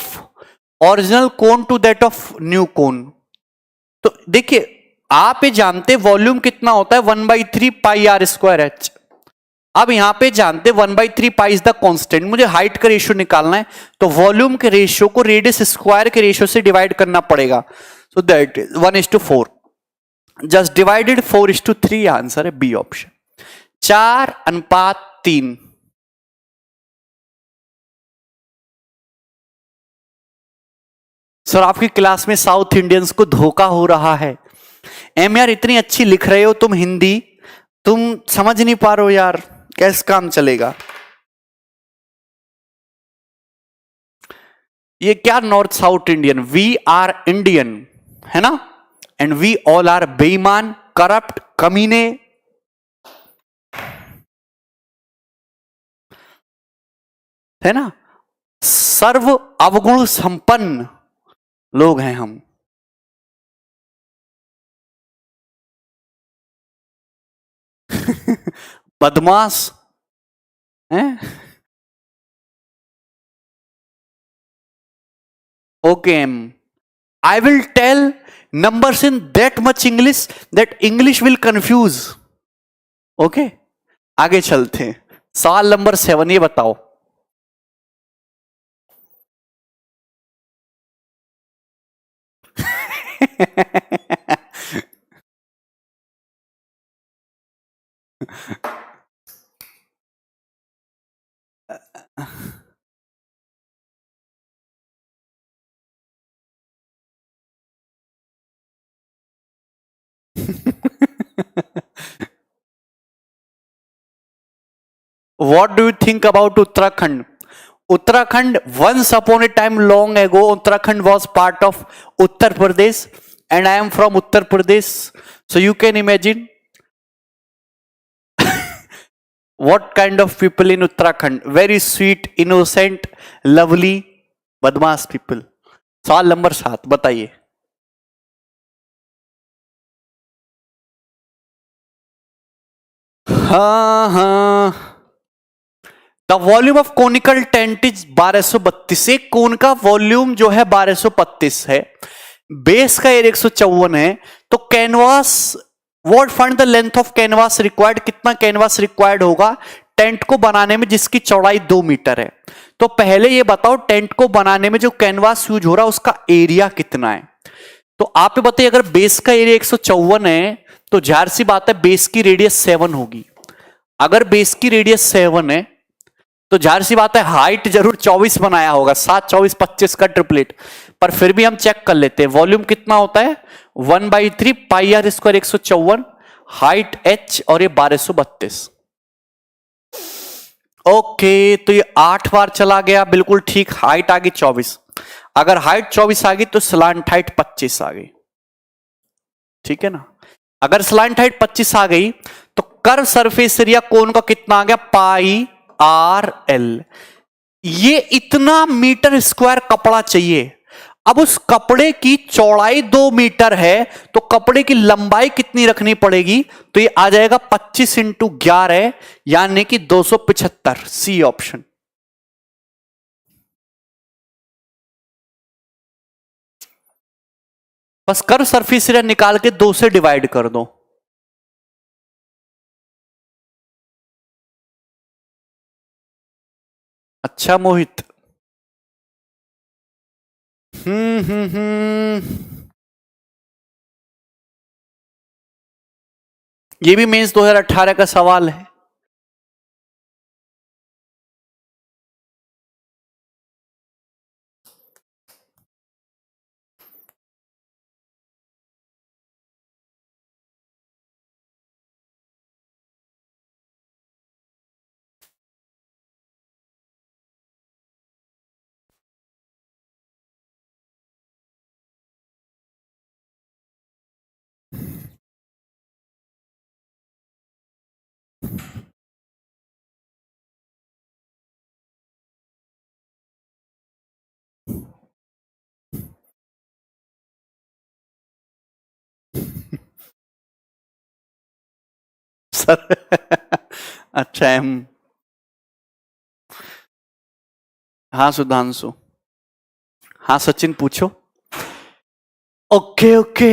original cone to that of new cone? तो देखिए, आप ये जानते वॉल्यूम कितना होता है 1/3 पाई आर स्क्वायर एच। अब यहां पे जानते 1/3 पाई इज द कांस्टेंट, मुझे हाइट का रेशियो निकालना है तो वॉल्यूम के रेशियो को रेडियस स्क्वायर के रेशियो से डिवाइड करना पड़ेगा। So that is 1:4, just divided 4:3। Answer है बी ऑप्शन, 4:3। सर आपकी क्लास में साउथ इंडियंस को धोखा हो रहा है। एम यार, इतनी अच्छी लिख रहे हो तुम हिंदी, तुम समझ नहीं पा रहे हो यार, कैसे काम चलेगा? ये क्या north south Indian? We are Indian, है ना, एंड वी ऑल आर बेईमान, करप्ट, कमीने। है ना, सर्व अवगुण संपन्न लोग हैं हम। बदमाश हैं। Okay, I will tell numbers in that much English that English will confuse. Okay, आगे चलते हैं, सवाल नंबर 7, ये बताओ। What do you think about Uttarakhand? Uttarakhand, once upon a time long ago, Uttarakhand was part of Uttar Pradesh, and I am from Uttar Pradesh. So you can imagine what kind of people in Uttarakhand. Very sweet, innocent, lovely, बदमाश people. सवाल number 7 बताइए। हाँ, the volume of conical tent is 1232। एक कोन का volume जो है 1232 है, base का एरिया 154 है। तो canvas, what find the length of canvas required, कितना कैनवास रिक्वायर्ड होगा टेंट को बनाने में जिसकी चौड़ाई 2 मीटर है। तो पहले ये बताओ टेंट को बनाने में जो कैनवास यूज हो रहा है उसका एरिया कितना है। तो आप ये बताइए, अगर बेस का एरिया 154 है तो जाहिर सी बात है बेस की रेडियस 7 होगी। अगर बेस की रेडियस 7 है तो जाहिर सी बात है हाइट जरूर 24 बनाया होगा, 7 24 25 का ट्रिपलेट। पर फिर भी हम चेक कर लेते हैं, वॉल्यूम कितना होता है 1/3 pi r square 154, height h और ये 1232। ओके, तो ये 8 बार चला गया, बिल्कुल ठीक। हाइट आ गई 24, अगर हाइट 24 आ गई तो स्लांट हाइट 25 आ गई, ठीक है ना। अगर स्लांट हाइट 25 आ गई तो कर्व सरफेस एरिया कोन का कितना आ गया, पाई आर एल। ये इतना मीटर स्क्वायर कपड़ा चाहिए। अब उस कपड़े की चौड़ाई 2 मीटर है तो कपड़े की लंबाई कितनी रखनी पड़ेगी, तो ये आ जाएगा 25 इंटू 11 यानी कि 275, सी ऑप्शन। बस कर्व सरफेस एरिया निकाल के 2 से डिवाइड कर दो। अच्छा मोहित, ये भी मेंस 2018 का सवाल है। सर अच्छा एम, हाँ सुधांशु, हाँ सचिन पूछो। ओके ओके,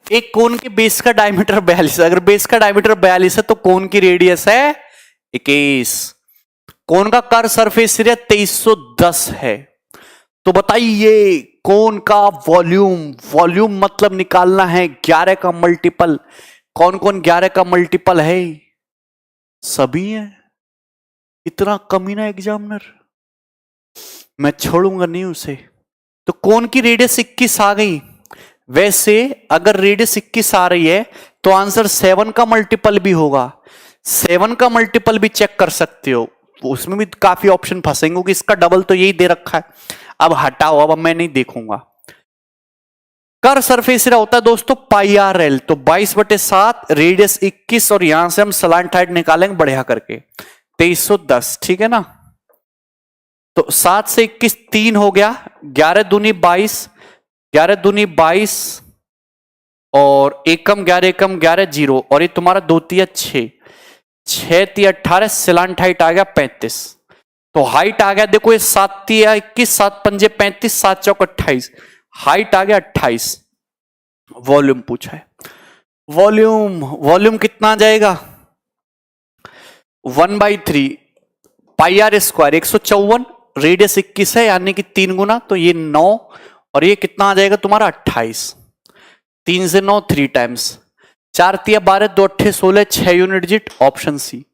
एक कोन के बेस का डायमीटर 42 है। अगर बेस का डायमीटर 42 है तो कोन की रेडियस है 21। कोन का कर्व सरफेस एरिया 2310 है। तो बताइए कोन का वॉल्यूम, वॉल्यूम मतलब निकालना है 11 का मल्टीपल। कौन कौन 11 का मल्टीपल है, सभी है। इतना कमीना एग्जामिनर, मैं छोड़ूंगा नहीं उसे। तो कोन की रेडियस 21 आ गई। वैसे अगर रेडियस 21 आ रही है तो आंसर 7 का मल्टीपल भी होगा। 7 का मल्टीपल भी चेक कर सकते हो, उसमें भी काफी ऑप्शन फंसेंगे कि इसका डबल तो यही दे रखा है। अब हटाओ, अब मैं नहीं देखूंगा। कर्व सरफेस एरिया होता है दोस्तों पाई आर एल। तो 22/7, रेडियस 21 और यहां से हम स्लांट हाइट निकालेंगे बढ़िया करके 2310, ठीक है ना। तो 7 से 21 3 हो गया, 11 दूनी 22, 11 दूनी 22 और एकम 11 एकम 11 0 और ये तुम्हारा 2 तिया 6, 6 तिया 18, स्लांट हाइट आ गया 35। तो हाइट आ गया देखो ये 7 तिया 21, 7 पंजे 35, 7 चौक 28, हाइट आ गया 28। वॉल्यूम पूछा है, वॉल्यूम, वॉल्यूम कितना आ जाएगा 1/3 पाई आर स्क्वायर 154, रेडियस 21 है यानी कि 3 गुना, तो ये 9 और ये कितना आ जाएगा तुम्हारा 28। 3 से 9 3 टाइम्स, 4 तिया 12, 2 अट्ठे 16, 6 unit digit, option C.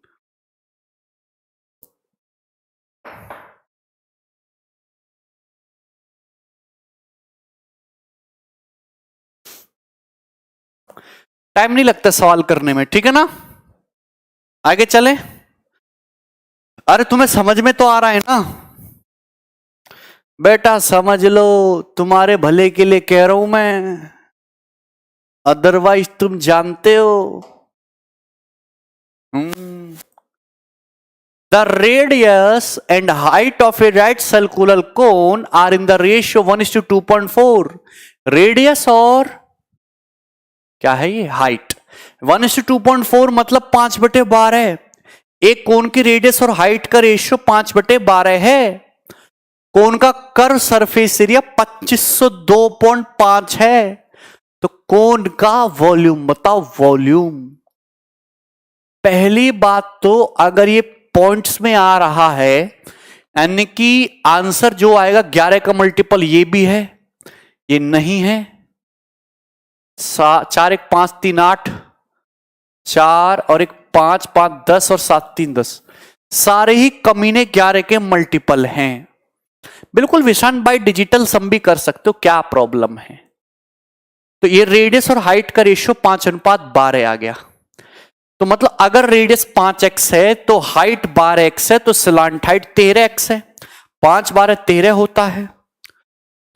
Time नहीं लगता सवाल करने में, ठीक है ना। आगे चले। अरे तुम्हें समझ में तो आ रहा है ना बेटा, समझ लो, तुम्हारे भले के लिए कह रहा हूं मैं, अदरवाइज तुम जानते हो। The radius and height of a right circular cone are in the ratio 1:2.4। Radius और क्या है ये, हाइट। 1:2.4 मतलब 5/12। एक कोन की रेडियस और हाइट का रेशियो 5/12 है। कोन का कर्व सरफेस एरिया 2502.5 है। तो कोन का वॉल्यूम बताओ, वॉल्यूम। पहली बात तो अगर ये पॉइंट्स में आ रहा है यानी कि आंसर जो आएगा 11 का मल्टीपल ये भी है, ये नहीं है। 4 1 5 3 8, 4 और 1 5 5 10 और 7 3 10, सारे ही कमीने 11 के मल्टीपल हैं। बिल्कुल विशान भाई, डिजिटल सम भी कर सकते हो, क्या प्रॉब्लम है। तो ये रेडियस और हाइट का रेशियो 5:12 आ गया। तो मतलब अगर रेडियस 5x है तो हाइट 12x है, तो स्लांट हाइट 13x है। 5 12 13 होता है।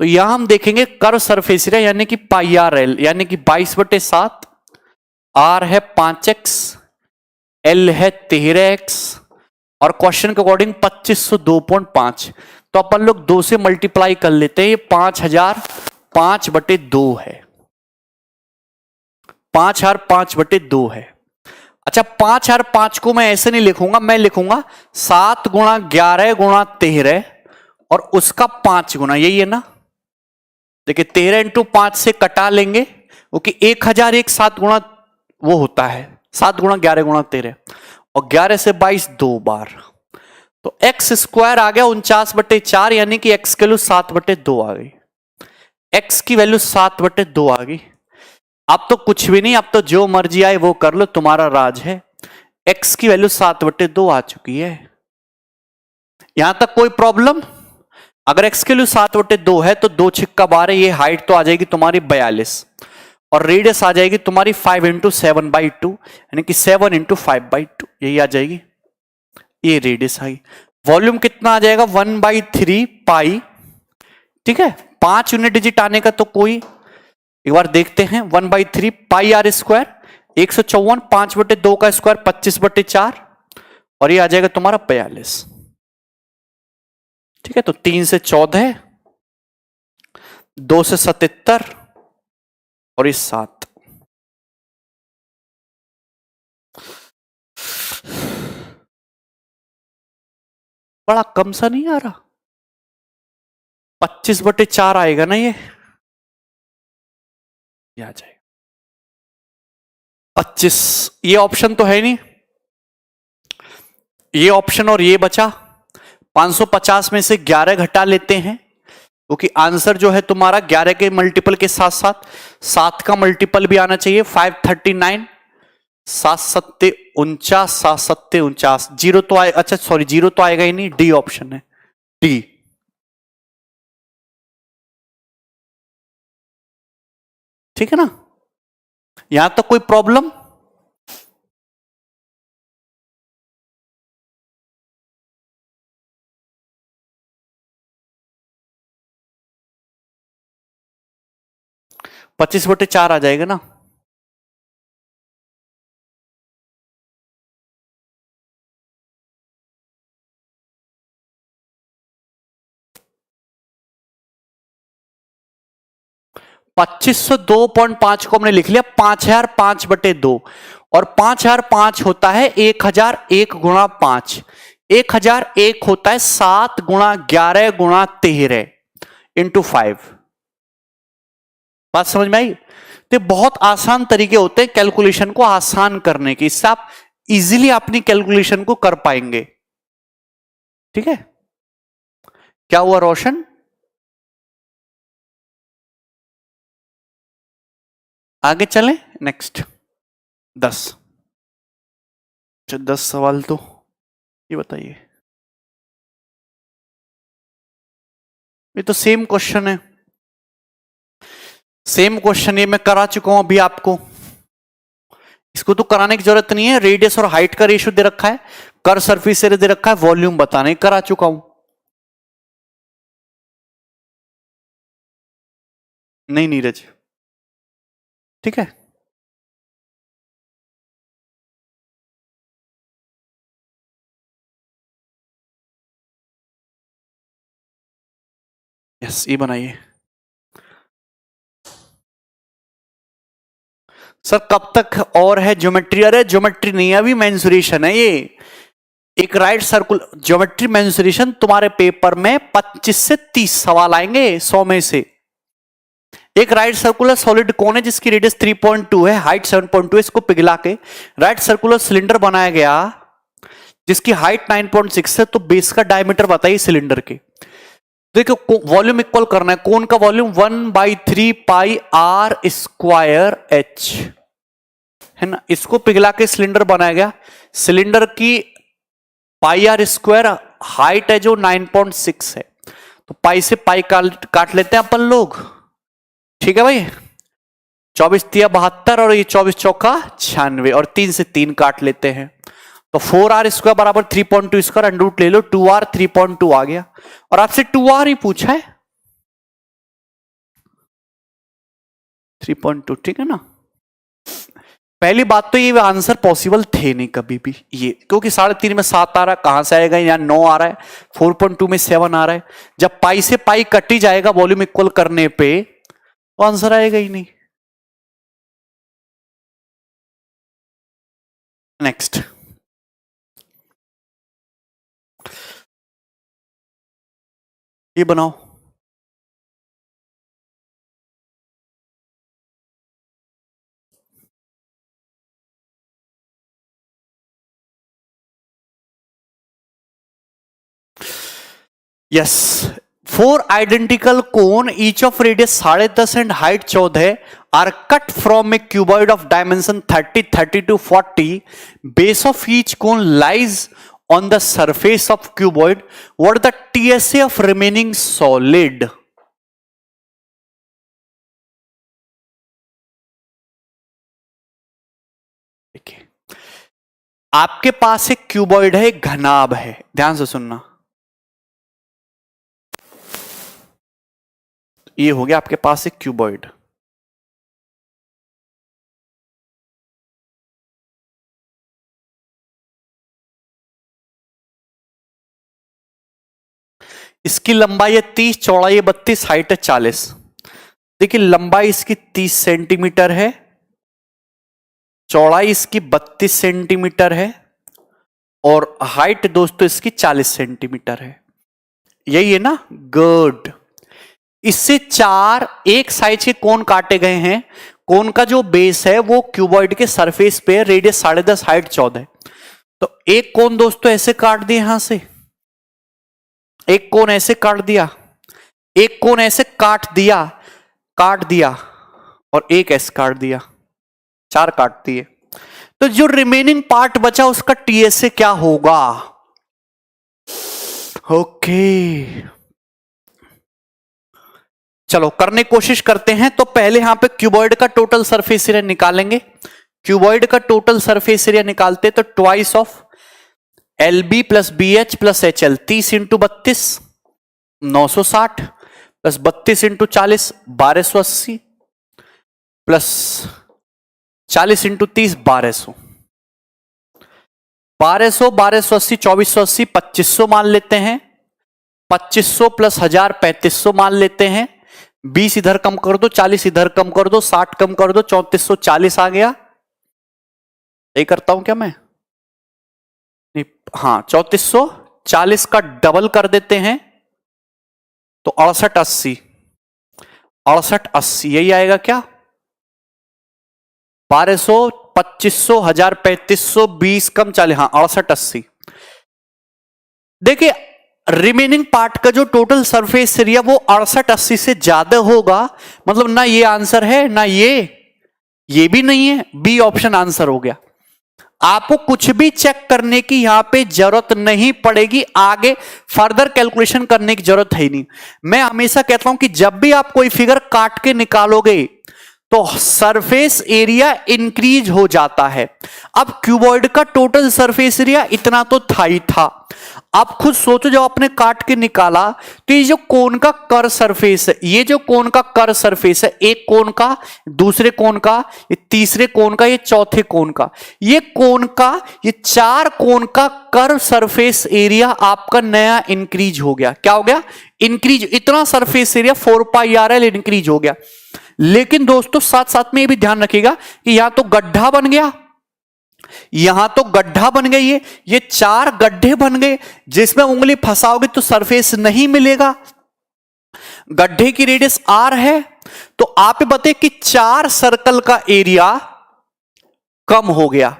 तो यहां हम देखेंगे कर्व सरफेस एरिया यानी कि पाई आर एल यानी कि 22/7, आर है 5x, एल है 13x और क्वेश्चन के अकॉर्डिंग 2502.5। तो अपन लोग 2 से मल्टीप्लाई कर लेते हैं, ये 5000 5/2 है। 5000 5/2 है। अच्छा 5005 को मैं ऐसे नहीं लिखूंगा, मैं लिखूंगा 7 गुणा 11 गुणा 13 और उसका 5 गुना, यही है ना। देखिए 13 इंटू 5 से कटा लेंगे क्योंकि 1001 7 गुणा वो होता है, 7 गुणा 11 गुणा 13 और 11 से 22 2 बार। तो एक्स स्क्वायर आ गया 49/4 यानी कि एक्स की वैल्यू 7/2 आ गई। एक्स की वैल्यू 7/2 आ गई। अब तो कुछ भी नहीं, अब तो जो मर्जी आए वो कर लो, तुम्हारा राज है। x की वैल्यू 7/2 आ चुकी है। यहां तक कोई प्रॉब्लम। अगर x की वैल्यू 7/2 है तो 2 छिक्का 12, ये हाइट तो आ जाएगी तुम्हारी 42 और रेडियस आ जाएगी तुम्हारी 5 × 7/2 यानी कि 7 × 5/2, यही आ जाएगी। ये रेडियस आई। वॉल्यूम कितना आ जाएगा 1/3 पाई। ठीक है, 5 यूनिट डिजिट आने का तो कोई, एक बार देखते हैं। 1/3 पाई आर स्क्वायर 154, 5/2 का स्क्वायर 25/4 और ये आ जाएगा तुम्हारा 42। ठीक है, तो 3 से 14, 2 से 77 और ये 7। बड़ा कम सा नहीं आ रहा, 25/4 आएगा ना, ये आ जाएगा 25। ये ऑप्शन तो है नहीं, ये ऑप्शन और ये बचा। 550 में से 11 घटा लेते हैं क्योंकि आंसर जो है तुम्हारा 11 के मल्टीपल के साथ साथ 7 का मल्टीपल भी आना चाहिए। 539, 7 7 49, 7 7 49, जीरो तो आए, अच्छा सॉरी जीरो तो आएगा ही नहीं, डी ऑप्शन है, डी। ठीक है ना, यहां तक कोई प्रॉब्लम। पच्चीस बटे 4 आ जाएगा ना। $2502.5 को हमने लिख लिया 5005/2 और 5005 होता है 1001 गुणा 5, 1001 होता है 7 गुणा 11 गुणा 13 इंटू 5। बात समझ में आई। तो बहुत आसान तरीके होते हैं कैलकुलेशन को आसान करने के। इससे आप इजीली अपनी कैलकुलेशन को कर पाएंगे। ठीक है, क्या हुआ रोशन? आगे चलें, नेक्स्ट 10। 10 सवाल तो ये बताइए, ये तो सेम क्वेश्चन है, सेम क्वेश्चन ये मैं करा चुका हूं अभी आपको, इसको तो कराने की जरूरत नहीं है। रेडियस और हाइट का रेशियो दे रखा है, कर सरफेस एरिया दे रखा है, वॉल्यूम बताने करा चुका हूं। नहीं नीरज, ठीक है। यस, ये बनाइए सर। कब तक और है ज्योमेट्री? अरे ज्योमेट्री नहीं है अभी, मेंसुरेशन है ये। एक राइट सर्कुल ज्योमेट्री मेंसुरेशन तुम्हारे पेपर में 25 से 30 सवाल आएंगे 100 में से। एक राइट सर्कुलर सॉलिड कौन है जिसकी रेडियस 3.2 है, हाइट 7.2 है, इसको पिघला के राइट सर्कुलर सिलेंडर बनाया गया जिसकी हाइट 9.6 है, तो बेस का डायमीटर बताइए सिलेंडर के। देखो वॉल्यूम इक्वल करना है, कौन का volume 1/3 pi r square h है ना। इसको पिघला के सिलेंडर बनाया गया, सिलेंडर की पाई आर स्क्वायर हाइट है जो 9.6 है, तो पाई से पाई काट लेते हैं अपन लोग। ठीक है भाई, 24 तिया 72 और ये 24 चौका 96 और 3 से 3 काट लेते हैं, तो 4r स्क्वायर बराबर 3.2 स्क्वायर अंडर रूट ले लो, 2r 3.2 आ गया। और आपसे 2r ही पूछा है, 3.2, ठीक है ना। पहली बात तो ये आंसर पॉसिबल थे नहीं कभी भी ये, क्योंकि 3.5 में 7 आ रहा है, कहां से आएगा, यहाँ 9 आ रहा है, 4.2 में 7 आ रहा है। जब पाई से पाई कट ही जाएगा वॉल्यूम इक्वल करने पे, तो आंसर आएगा ही नहीं। नेक्स्ट, ये बनाओ। Yes, 4 identical cone each of radius 10.5 and height 14 are cut from a cuboid of dimension 30, 30 to 40. Base of each cone lies on the surface of cuboid. What is the TSA of remaining solid? देखिए, आपके पास एक cuboid है, एक घनाभ है, ध्यान से सुनना। ये हो गया आपके पास एक क्यूबॉइड, इसकी लंबाई है 30, चौड़ाई है 32, हाइट है 40। देखिए लंबाई इसकी 30 सेंटीमीटर है, चौड़ाई इसकी 32 सेंटीमीटर है और हाइट दोस्तों इसकी 40 सेंटीमीटर है। यही है ना, गुड। इससे 4 एक साइज के कोन काटे गए हैं, कोन का जो बेस है वो क्यूबॉइड के सरफेस पे, रेडियस 10.5, हाइट 14। तो एक कोन दोस्तों ऐसे काट दिए, यहां से एक कोन ऐसे काट दिया, एक कोन ऐसे काट दिया और एक ऐसे काट दिया, 4 काट दिए। तो जो रिमेनिंग पार्ट बचा उसका टीएसए क्या होगा? ओके, चलो करने की कोशिश करते हैं। तो पहले यहां पे क्यूबॉइड का टोटल सरफेस एरिया निकालेंगे। क्यूबॉइड का टोटल सरफेस एरिया निकालते तो twice of L B plus B H plus H L, 30 into 32 960 plus 32 into 40 1280 plus 40 into 30 1200, 1280 2480 2500 मान लेते हैं, 2500 प्लस 1000 3500 मान लेते हैं। 20 इधर कम कर दो, 40 इधर कम कर दो, 60 कम कर दो, 3440 आ गया। यही करता हूं क्या मैं? नहीं, हाँ 3440 का डबल कर देते हैं तो 6880, 6880 यही आएगा क्या? 1200 2500, 1000, 3500, 20 कम 40, हाँ 68, 80। देखिए रिमेनिंग पार्ट का जो टोटल सरफेस एरिया वो 68, 80 से ज्यादा होगा, मतलब ना ये आंसर है ना ये भी नहीं है, बी ऑप्शन आंसर हो गया। आपको कुछ भी चेक करने की यहां पे जरूरत नहीं पड़ेगी, आगे फर्दर कैलकुलेशन करने की जरूरत है नहीं। मैं हमेशा कहता हूं कि जब भी आप कोई फिगर काट के निकालोगे तो सरफेस एरिया इंक्रीज हो जाता है। अब क्यूबॉइड का टोटल सरफेस एरिया इतना तो था ही था। आप खुद सोचो जब आपने काट के निकाला तो ये जो कोन का कर सरफेस है, ये जो कोन का कर सरफेस है, एक कोन का, दूसरे कोन का, ये तीसरे कोन का, ये चौथे कोन का, ये कोन का, ये 4 कोन का कर सरफेस एरिया आपका नया इंक्रीज हो गया। क्या हो गया? इंक्रीज। इतना सरफेस एरिया 4 पाई आर एल इंक्रीज हो गया। लेकिन दोस्तों साथ साथ में ये भी ध्यान रखिएगा कि यहां तो गड्ढा बन गया, यहां तो गड्ढा बन गई, ये 4 गड्ढे बन गए, जिसमें उंगली फंसाओगे तो सरफेस नहीं मिलेगा। गड्ढे की रेडियस आर है, तो आप बताइए कि 4 सर्कल का एरिया कम हो गया।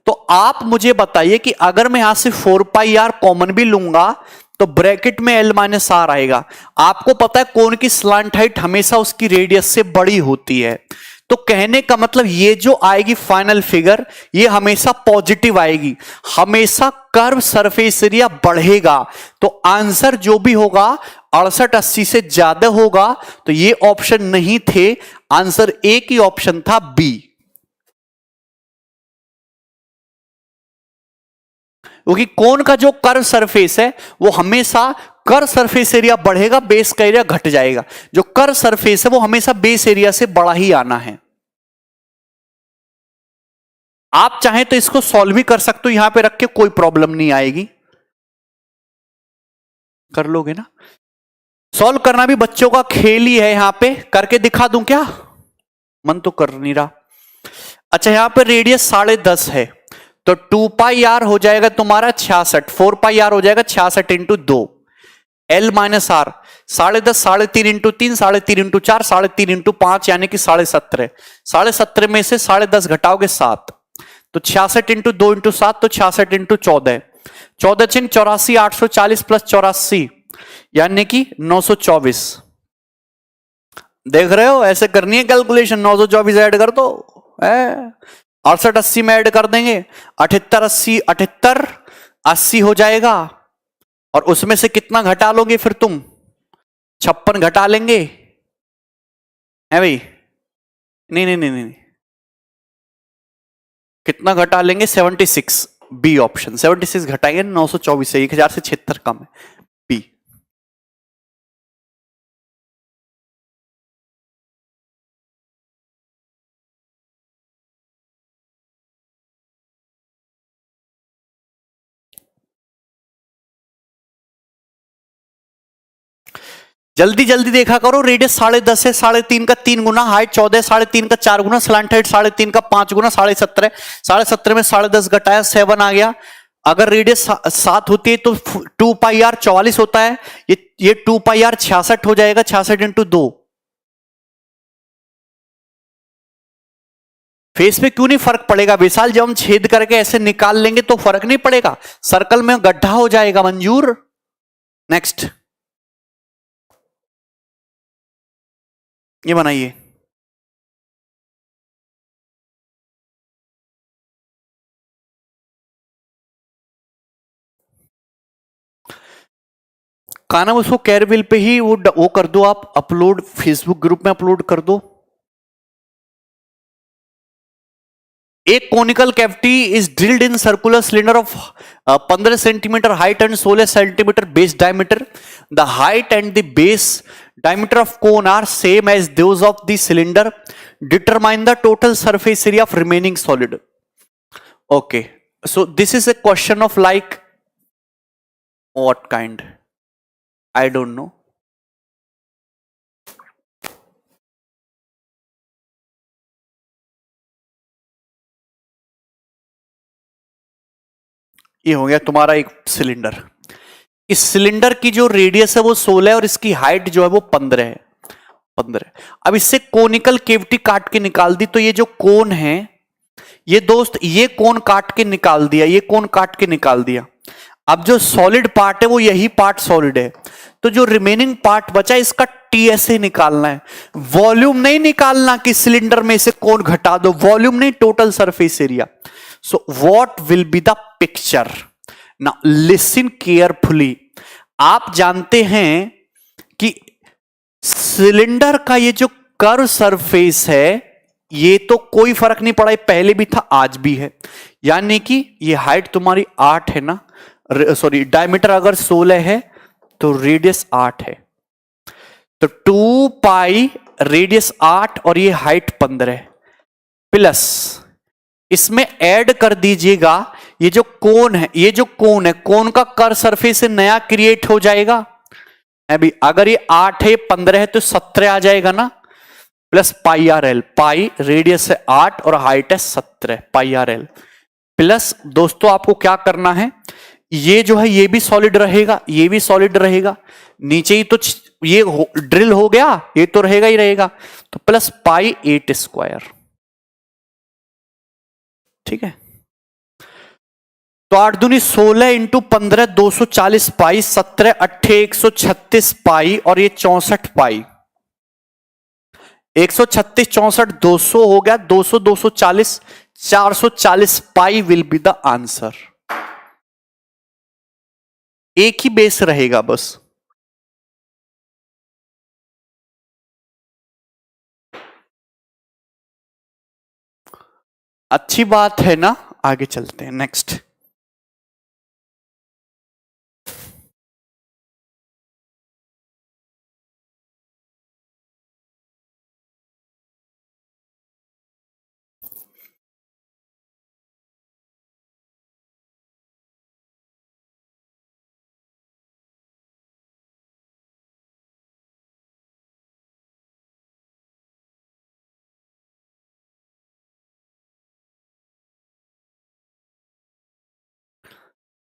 तो आप मुझे बताइए कि अगर मैं यहां से 4 पाई आर कॉमन भी लूंगा तो ब्रैकेट में L माइनस आर आएगा। आपको पता है कोन की स्लांट हाइट हमेशा उसकी रेडियस से बड़ी होती है, तो कहने का मतलब ये जो आएगी फाइनल फिगर ये हमेशा पॉजिटिव आएगी, हमेशा कर्व सरफेस एरिया बढ़ेगा। तो आंसर जो भी होगा 68, 80 से ज्यादा होगा, तो ये ऑप्शन नहीं थे, आंसर एक ही ऑप्शन था बी। क्योंकि कोन का जो कर्व सरफेस है वो हमेशा कर्व सरफेस एरिया बढ़ेगा, बेस का एरिया घट जाएगा। जो कर्व सरफेस है वो हमेशा बेस एरिया से बड़ा ही आना है। आप चाहें तो इसको सॉल्व भी कर सकते हो, यहां पे रख के कोई प्रॉब्लम नहीं आएगी। कर लोगे ना? सॉल्व करना भी बच्चों का खेल ही है, यहां पे करके दिखा दूं क्या? मन तो कर नहीं रहा। अच्छा यहां पे रेडियस 10.5 है, तो 2 पाई आर हो जाएगा तुम्हारा 66, 4 पाई आर हो जाएगा 66 into 2, L minus r 10.5, 3.5 into 3, 3.5 into 4, 3.5 into 5 यानी कि 17.5। 17.5 में से 10.5 घटाओगे 7, तो 66 इंटू 2 इंटू 7, तो 66 इंटू 14, 14 चिंग 84, 840 प्लस 84 यानी कि 924। देख रहे हो ऐसे करनी है कैलकुलेशन, 924 ऐड कर दो, 68, 80 में ऐड कर देंगे, 78, 80, 78, 80 हो जाएगा। और उसमें से कितना घटा लोगे फिर तुम? 56 घटा लेंगे, है भाई? नहीं नहीं नहीं नहीं, कितना घटा लेंगे? 76, बी ऑप्शन। 76 घटाएंगे 924 से, 1000 से 76 कम है, बी। जल्दी जल्दी देखा करो, रेडियस 10.5 है, 3.5 का 3 गुना, हाइट 14, 3.5 का 4 गुना, स्लांट हाइट 3.5 का 5 गुना, 17.5, 17.5 में 10.5 घटाया 7 आ गया। अगर रेडियस 7 होती है तो 2 पाई आर 44 होता है, ये 2 पाई आर 66 हो जाएगा, 66 इंटू 2। फेस पे क्यों नहीं फर्क पड़ेगा विशाल? जब हम छेद करके ऐसे निकाल लेंगे तो फर्क नहीं पड़ेगा, सर्कल में गड्ढा हो जाएगा। मंजूर? नेक्स्ट ये बनाइए। का नाम उसको कैरविल पे ही वो कर दो, आप अपलोड फेसबुक ग्रुप में अपलोड कर दो। एक conical cavity is drilled in circular cylinder of 15 centimetre height and 16 centimetre base diameter. The height and the base diameter of cone are same as those of the cylinder. Determine the total surface area of remaining solid. Okay, so this is a question of like what kind? I don't know. ये हो गया तुम्हारा एक cylinder. इस cylinder की जो radius है वो 16 है और इसकी हाइट जो है वो 15 है, 15। अब इससे कोनिकल केविटी काट के निकाल दी, तो ये जो कोन है ये दोस्त ये कोण काट के निकाल दिया, ये कोण काट के निकाल दिया। अब जो सॉलिड पार्ट है वो यही पार्ट सॉलिड है, तो जो रिमेनिंग पार्ट बचा इसका टीएसए निकालना है। वॉल्यूम नहीं निकालना कि सिलेंडर में से कोण घटा दो, वॉल्यूम नहीं, total surface area. So what will be the picture? Now listen carefully. आप जानते हैं कि सिलेंडर का ये जो कर्व सरफेस है ये तो कोई फर्क नहीं पड़ा, पहले भी था आज भी है, यानी कि ये हाइट तुम्हारी 8 है ना, सॉरी डायमीटर अगर 16 है तो रेडियस 8 है, तो 2 पाई रेडियस 8 और ये हाइट 15 प्लस इसमें ऐड कर दीजिएगा ये जो कोण है, ये जो कोण है, कोण का कर्व सरफेस से नया क्रिएट हो जाएगा। अभी अगर ये 8 है 15 है तो 17 आ जाएगा ना, प्लस पाई आर एल, पाई रेडियस है 8 और हाइट है 17 पाई आर एल, प्लस दोस्तों आपको क्या करना है, ये जो है ये भी सॉलिड रहेगा, ये भी सॉलिड रहेगा, नीचे ही तो ये ड्रिल हो गया, ये तो रहेगा ही रहेगा, तो प्लस पाई 8 स्क्वायर। ठीक है, तो 8 दूनी 16 इंटू 15 240 पाई, 17 8 136 पाई और ये 64 पाई, 136 64 200 हो गया, 200 240 440 पाई विल बी द आंसर। एक ही बेस रहेगा बस। अच्छी बात है ना, आगे चलते हैं नेक्स्ट।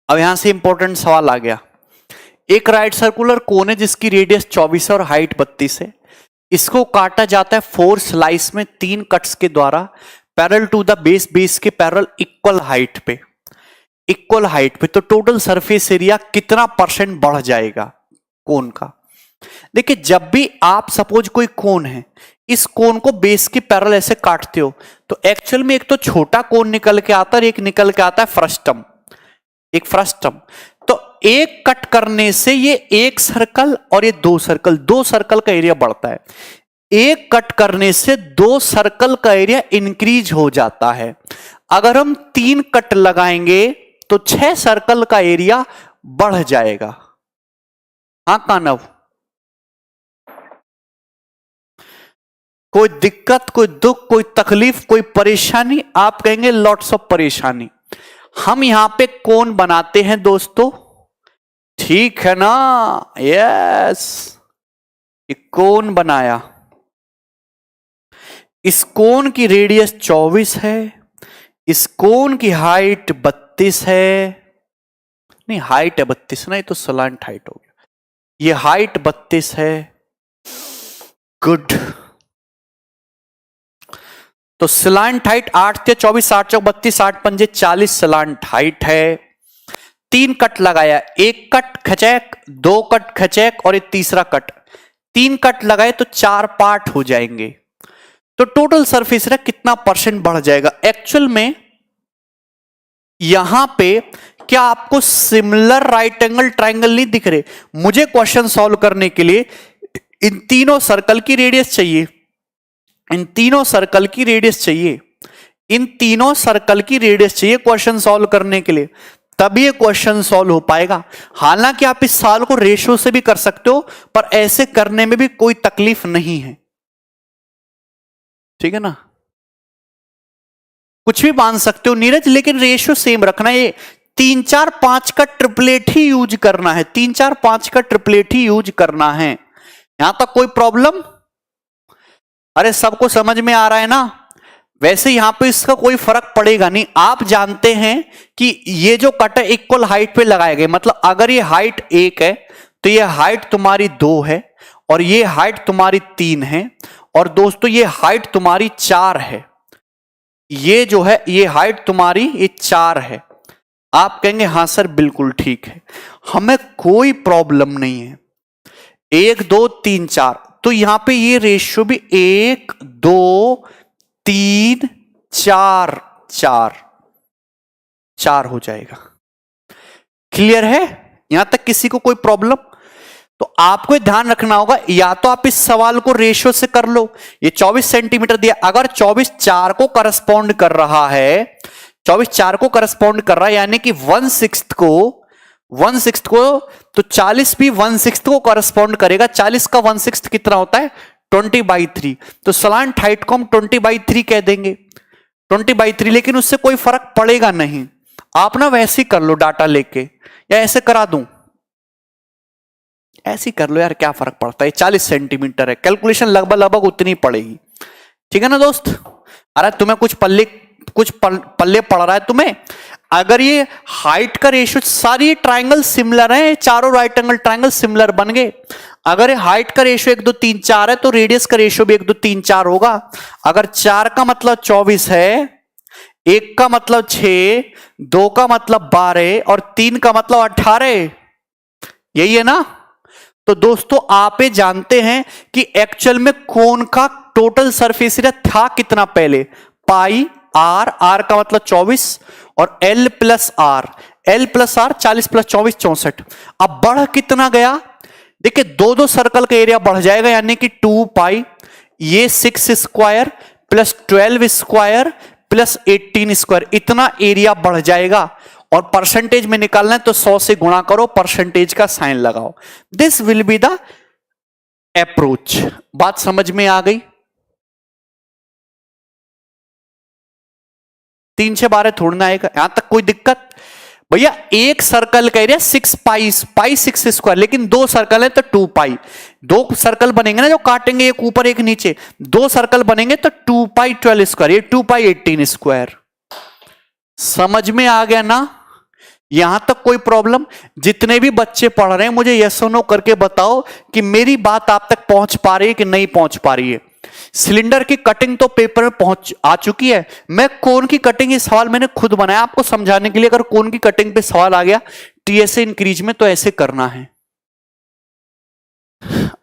अब यहां से इंपॉर्टेंट सवाल आ गया। एक राइट सर्कुलर कोन है जिसकी रेडियस 24 है और हाइट 32 है, इसको काटा जाता है 4 स्लाइस में 3 कट्स के द्वारा, parallel to the base, base के पैरेलल इक्वल हाइट पे, इक्वल हाइट पे, तो टोटल सरफेस एरिया कितना परसेंट बढ़ जाएगा कोन का? देखिए जब भी आप सपोज कोई कोन है, इस कोन को बेस के पैरेलल ऐसे काटते हो तो एक्चुअल में एक तो छोटा कोन निकल के आता है, एक निकल के आता है फ्रस्टम, एक फ्रस्टम। तो एक कट करने से ये एक सर्कल और ये दो सर्कल, दो सर्कल का एरिया बढ़ता है, एक कट करने से दो सर्कल का एरिया इंक्रीज हो जाता है। अगर हम 3 कट लगाएंगे तो 6 सर्कल का एरिया बढ़ जाएगा। हाँ कानव, कोई दिक्कत, कोई दुख, कोई तकलीफ, कोई परेशानी? आप कहेंगे लॉट्स ऑफ परेशानी। हम यहां पे कोन बनाते हैं दोस्तों, ठीक है ना? यस, ये कोन बनाया, इस कोन की रेडियस 24 है, इस कोन की हाइट 32 है, नहीं हाइट है 32 ना, ये तो सलांट हाइट हो गया, ये हाइट 32 है। गुड, तो स्लांट हाइट 8 थे 24, 8 चौक 32, 8 पंजे 40 स्लांट हाइट है। 3 कट लगाया, एक कट खचैक, 2 कट खचैक और एक तीसरा कट, 3 कट लगाए तो 4 पार्ट हो जाएंगे, तो टोटल सरफेस एरिया कितना परसेंट बढ़ जाएगा? एक्चुअल में यहां पे क्या आपको सिमिलर राइट एंगल ट्राइंगल नहीं दिख रहे? मुझे क्वेश्चन सॉल्व करने के लिए इन तीनों सर्कल की रेडियस चाहिए, इन तीनों सर्कल की रेडियस चाहिए, इन तीनों सर्कल की रेडियस चाहिए क्वेश्चन सॉल्व करने के लिए, तभी ये क्वेश्चन सॉल्व हो पाएगा। हालांकि आप इस सवाल को रेशियो से भी कर सकते हो, पर ऐसे करने में भी कोई तकलीफ नहीं है, ठीक है ना? कुछ भी मान सकते हो नीरज, लेकिन रेशियो सेम रखना। ये 3 4 5 का ट्रिपलेट ही यूज करना है, 3 4 5 का ट्रिपलेट ही यूज करना है। यहां तक कोई प्रॉब्लम? अरे सबको समझ में आ रहा है ना? वैसे यहां पे इसका कोई फर्क पड़ेगा नहीं। आप जानते हैं कि ये जो कट है इक्वल हाइट पे लगाए गए, मतलब अगर ये हाइट 1 है तो ये हाइट तुम्हारी 2 है और ये हाइट तुम्हारी 3 है, और दोस्तों ये हाइट तुम्हारी 4 है। ये जो है ये हाइट तुम्हारी ये 4 है। आप कहेंगे हाँ सर बिल्कुल ठीक है, हमें कोई प्रॉब्लम नहीं है। 1 2 3 4, तो यहां पे ये रेशियो भी 1 2 3 4 4 4 हो जाएगा। क्लियर है यहां तक? किसी को कोई प्रॉब्लम? तो आपको ध्यान रखना होगा, या तो आप इस सवाल को रेशियो से कर लो। ये 24 सेंटीमीटर दिया, अगर 24 4 को करस्पॉन्ड कर रहा है, 24 4 को करस्पॉन्ड कर रहा है, यानी कि 1/6 को, तो 40 भी 1/6 को करस्पॉन्ड करेगा। 40 का 1/6 कितना होता है? 20/3। तो सलांट हाइट को हम 20/3 कह देंगे, 20/3। लेकिन उससे कोई फर्क पड़ेगा नहीं, आप ना वैसे ही कर लो डाटा लेके, या ऐसे करा दूं? ऐसे ही कर लो यार, क्या फर्क पड़ता है, 40 सेंटीमीटर है, कैलकुलेशन लगभग लगभग उतनी पड़ेगी। ठीक है ना दोस्त? अरे तुम्हें कुछ पल्ले पड़ रहा है तुम्हें? अगर ये हाइट का रेशियो, सारी ट्राइंगल सिमिलर है, चारों राइट एंगल ट्राइंगल सिमिलर बन गए। अगर ये हाइट का रेशियो 1 2 3 4 है, तो रेडियस का रेशियो भी 1 2 3 4 होगा। अगर 4 का मतलब 24 है, 1 का मतलब 6, 2 का मतलब 12 और 3 का मतलब 18, यही है ना? तो दोस्तों आप ये जानते हैं कि एक्चुअल में कोन का टोटल सरफेस एरिया था कितना पहले? पाई आर, आर का मतलब 24, और L plus r, L plus r 40 plus 24 64। अब बढ़ कितना गया? देखिए दो दो सर्कल का एरिया बढ़ जाएगा, यानी कि 2 पाई, ये 6 square plus 12 square plus 18 square, इतना एरिया बढ़ जाएगा। और परसेंटेज में निकालना है तो 100 से गुणा करो, परसेंटेज का साइन लगाओ। This will be the approach. बात समझ में आ गई? 3 से 12 थोड़ा ना आएगा, यहां तक कोई दिक्कत? भैया एक सर्कल का एरिया 6 पाई, पाई 6 स्क्वायर, लेकिन दो सर्कल है तो 2 पाई। दो सर्कल बनेंगे ना जो काटेंगे, एक ऊपर एक नीचे, दो सर्कल बनेंगे तो 2 पाई 12 स्क्वायर, ये 2 पाई 18 स्क्वायर। समझ में आ गया ना? यहां तक कोई प्रॉब्लम? जितने भी बच्चे पढ़ रहे हैं मुझे यस और नो करके बताओ कि मेरी बात आप तक पहुंच पा रही है कि नहीं पहुंच पा रही है। सिलेंडर की कटिंग तो पेपर में पहुंच आ चुकी है। मैं कोन की कटिंग, ये सवाल मैंने खुद बनाया आपको समझाने के लिए। अगर कोन की कटिंग पे सवाल आ गया टीएसए इंक्रीज में, तो ऐसे करना है।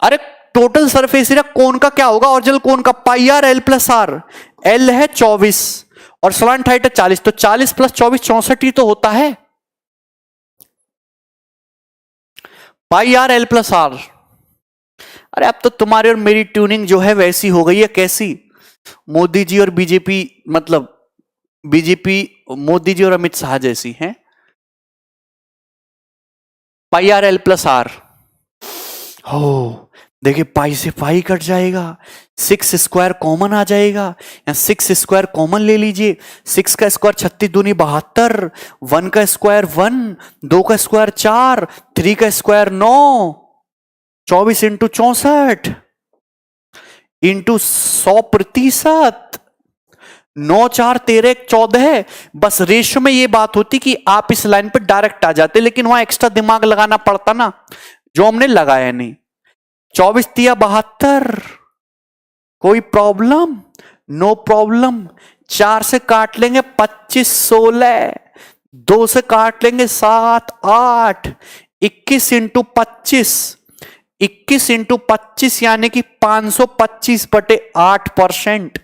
अरे टोटल सरफेस एरिया कोन का क्या होगा? ओरिजिनल कोन का pi r L plus r. L है 24 और स्लांट हाइट है 40, तो 40 प्लस 24 64 ही तो होता है। पाई आर एल प्लस आर। अरे अब तो तुम्हारी और मेरी ट्यूनिंग जो है वैसी हो गई है। कैसी? मोदी जी और बीजेपी, मतलब बीजेपी मोदी जी और अमित शाह जैसी हैं। पाई आर एल प्लस आर हो, देखिए पाई से पाई कट जाएगा, 6 स्क्वायर कॉमन आ जाएगा, या 6 स्क्वायर कॉमन ले लीजिए। 6 का स्क्वायर 36 दूनी 72, 1 का स्क्वायर 1, 2 का स्क्वायर 4, 3 का स्क्वायर 9, 24 इंटू 64 इंटू 100%, 9 4 13 14। बस रेशियो में ये बात होती कि आप इस लाइन पे डायरेक्ट आ जाते, लेकिन वहां एक्स्ट्रा दिमाग लगाना पड़ता ना, जो हमने लगाया नहीं। 24 तिया 72, कोई प्रॉब्लम? No problem. 4 से काट लेंगे 25 16, 2 से काट लेंगे 7 8, 21 इंटू 25, 21 इंटू 25 यानी कि 525/8%,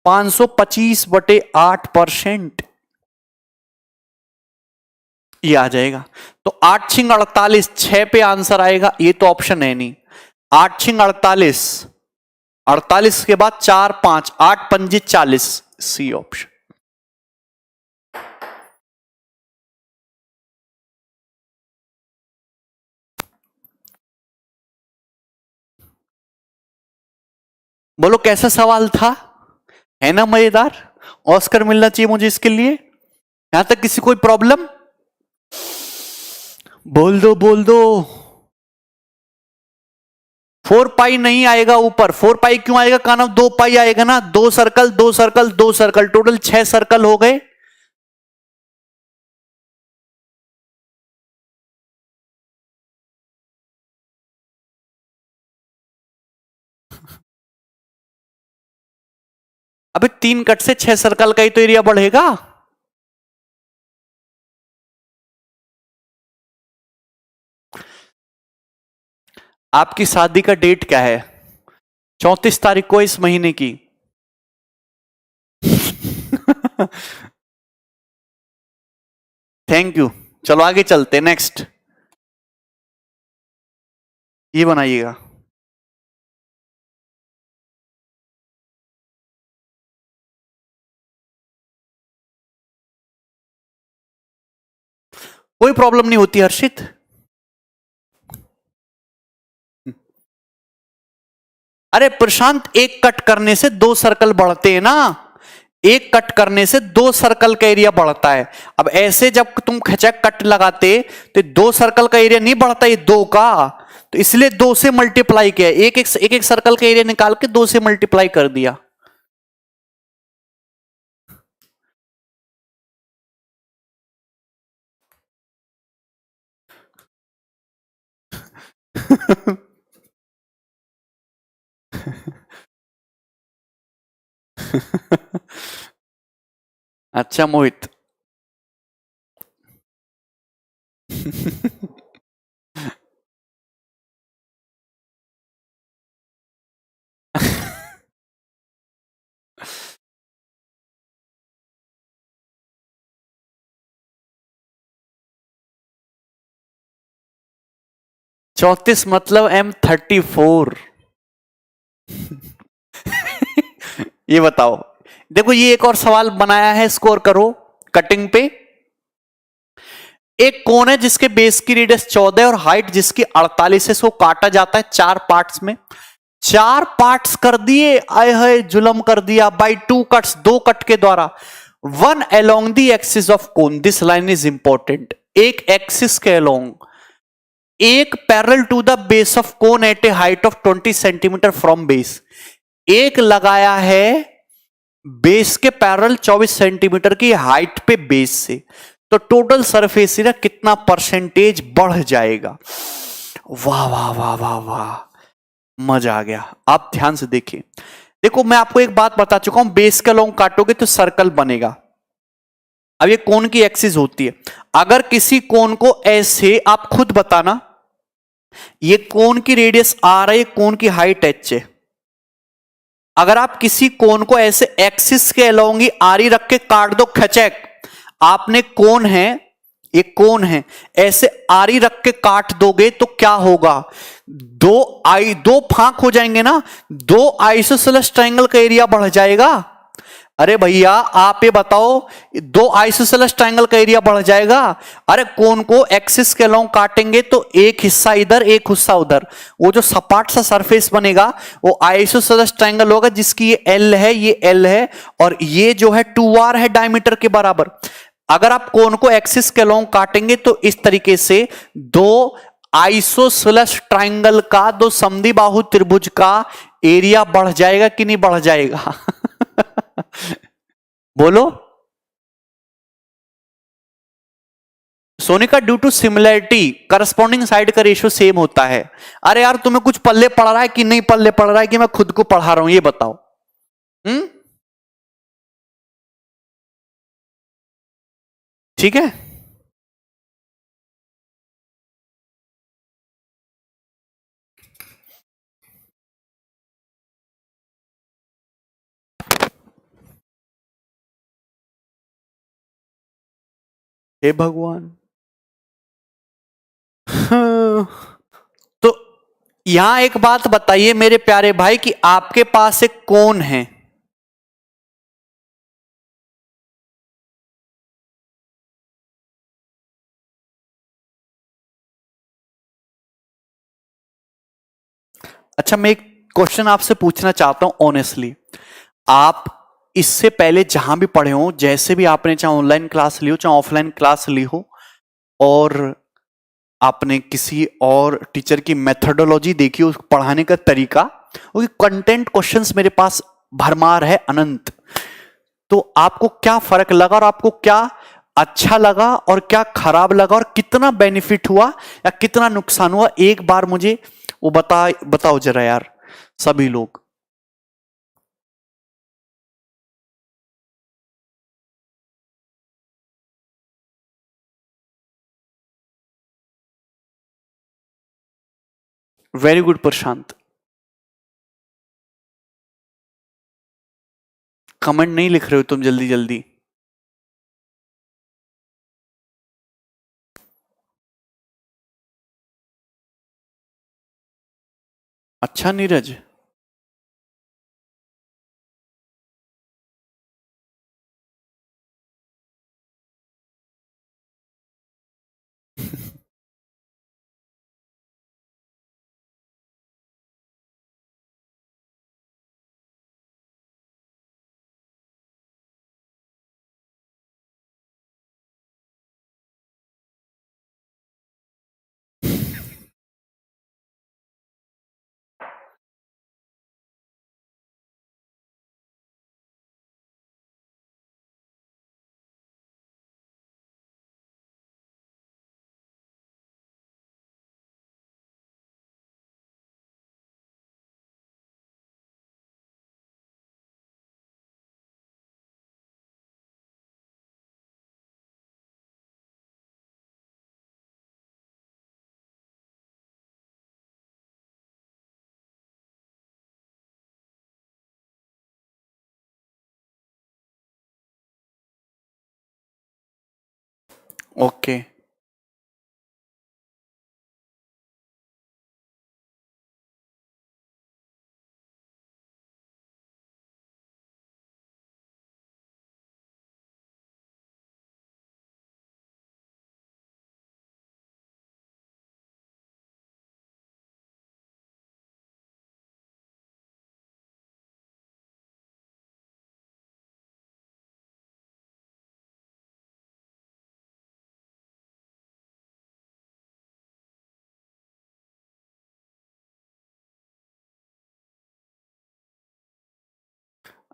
525/8%, ये आ जाएगा। तो 8 छिंग 48, 6 पे आंसर आएगा, ये तो ऑप्शन है नहीं। 8 छिंग 48, 48 के बाद 4 5, 8 पंजे 40, सी ऑप्शन। बोलो कैसा सवाल था? है ना मजेदार? ऑस्कर मिलना चाहिए मुझे इसके लिए। यहां तक किसी कोई प्रॉब्लम? बोल दो बोल दो। 4 पाई नहीं आएगा ऊपर। 4 पाई क्यों आएगा? काना 2 पाई आएगा ना, दो सर्कल दो सर्कल दो सर्कल, टोटल 6 सर्कल हो गए। अबे 3 कट से 6 सर्कल का ही तो एरिया बढ़ेगा। आपकी शादी का डेट क्या है? 34 तारीख को इस महीने की। Thank you. चलो आगे चलते, नेक्स्ट ये बनाइएगा। कोई प्रॉब्लम नहीं होती हर्षित। अरे प्रशांत, एक कट करने से 2 सर्कल बढ़ते हैं ना, एक कट करने से 2 सर्कल का एरिया बढ़ता है। अब ऐसे जब तुम खचक कट लगाते तो 2 सर्कल का एरिया नहीं बढ़ता, ये 2 का, तो इसलिए 2 से मल्टीप्लाई किया, एक सर्कल का एरिया निकाल के 2 से मल्टीप्लाई कर दिया। अच्छा मोहित। 34 मतलब M34। ये बताओ, देखो ये एक और सवाल बनाया है, स्कोर करो कटिंग पे। एक कोण है जिसके बेस की रेडियस 14 और हाइट जिसकी 48 है, इसको काटा जाता है 4 पार्ट्स में। 4 पार्ट्स कर दिए, आए हाय जुलम कर दिया, बाय 2 कट्स, 2 कट के द्वारा। One along the axis of cone, this line is important. एक एक्सिस के अलोंग, एक parallel to the base of cone at a height of 20 centimetre from base. एक लगाया है बेस के पैरेलल 24 सेंटीमीटर की हाइट पे बेस से, तो टोटल सरफेस एरिया कितना परसेंटेज बढ़ जाएगा। वाह वाह वाह वाह वाह, मजा आ गया। आप ध्यान से देखिए, देखो मैं आपको एक बात बता चुका हूं, बेस का लॉन्ग काटोगे तो सर्कल बनेगा। अब ये कोन की एक्सिस होती है, अगर किसी कोन को ऐसे, आप खुद बताना, ये कोन की रेडियस आर है, कोन की हाइट एच है। अगर आप किसी कोन को ऐसे एक्सिस के अलोंग ही आरी रख के काट दो, खचैक, आपने कोन है, ये कोन है, ऐसे आरी रख के काट दोगे तो क्या होगा, दो फांक हो जाएंगे ना, 2 आइसोसेलेस ट्रायंगल का एरिया बढ़ जाएगा। अरे भैया आप ये बताओ, 2 आइसोसेलेस ट्रायंगल का एरिया बढ़ जाएगा। अरे कोन को एक्सिस के अलोंग काटेंगे तो एक हिस्सा इधर एक हिस्सा उधर, वो जो सपाट सा सरफेस बनेगा वो आइसोसेलेस ट्रायंगल होगा, जिसकी ये एल है, ये एल है, और ये जो है 2r है डायमीटर के बराबर। अगर आप कोन को एक्सिस के अलोंग काटेंगे तो इस तरीके से 2 आइसोसेलेस ट्रायंगल का, 2 समद्विबाहु त्रिभुज का एरिया बढ़ जाएगा कि नहीं बढ़ जाएगा? बोलो Sonika, due to similarity corresponding side का रेशियो सेम होता है। अरे यार तुम्हें कुछ पल्ले पड़ रहा है कि नहीं पल्ले पड़ रहा है, कि मैं खुद को पढ़ा रहा हूं, ये बताओ। ठीक है, हे भगवान। तो यहां एक बात बताइए मेरे प्यारे भाई, कि आपके पास एक कोन है, अच्छा मैं एक क्वेश्चन आपसे पूछना चाहता हूं ऑनेस्टली, आप इससे पहले जहां भी पढ़े हो, जैसे भी आपने चाहे ऑनलाइन क्लास ली हो चाहे ऑफलाइन क्लास ली हो, और आपने किसी और टीचर की मेथोडोलॉजी देखी हो, पढ़ाने का तरीका, क्योंकि कंटेंट क्वेश्चंस मेरे पास भरमार है अनंत, तो आपको क्या फर्क लगा और आपको क्या अच्छा लगा और क्या खराब लगा और कितना बेनिफिट हुआ या कितना नुकसान हुआ, एक बार मुझे वो बताओ जरा यार सभी लोग। वेरी गुड प्रशांत। कमेंट नहीं लिख रहे हो तुम जल्दी जल्दी। अच्छा नीरज, ओके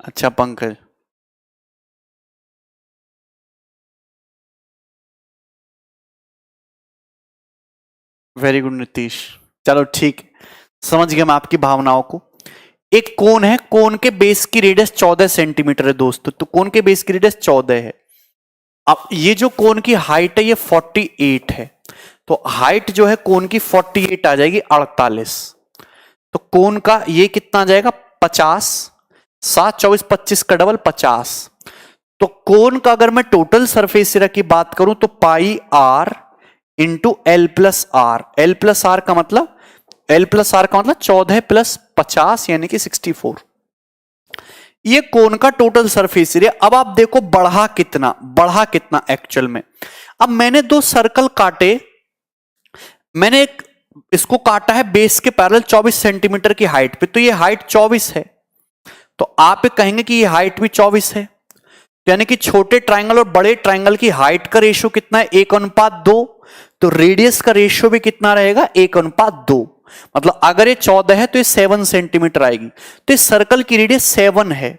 अच्छा पंकज, वेरी गुड नीतीश। चलो ठीक, समझ गया मैं आपकी भावनाओं को। एक कोन है, कोन के बेस की रेडियस 14 सेंटीमीटर है दोस्तों, तो कोन के बेस की रेडियस 14 है। अब ये जो कोन की हाइट है ये 48 है, तो हाइट जो है कोन की 48 आ जाएगी 48। तो कोन का ये कितना आ जाएगा 50, 7 24 25 का डबल 50। तो कोन का अगर मैं टोटल सरफेस एरिया की बात करूं तो pi r into l plus r. L plus r का मतलब, एल प्लस आर का मतलब 14 प्लस 50 यानी कि 64। ये कोन का टोटल सरफेस एरिया। अब आप देखो बढ़ा कितना एक्चुअल में। अब मैंने दो सर्कल काटे, मैंने एक इसको काटा है बेस के पैरेलल 24 सेंटीमीटर की हाइट पे, तो ये हाइट 24 है, तो आप कहेंगे कि ये हाइट भी 24 है। यानी कि छोटे ट्राइंगल और बड़े ट्राइंगल की हाइट का रेशियो कितना है 1:2, तो रेडियस का रेशियो भी कितना रहेगा 1:2। मतलब अगर ये 14 है तो ये 7 सेंटीमीटर आएगी, तो इस सर्कल की रेडियस 7 है।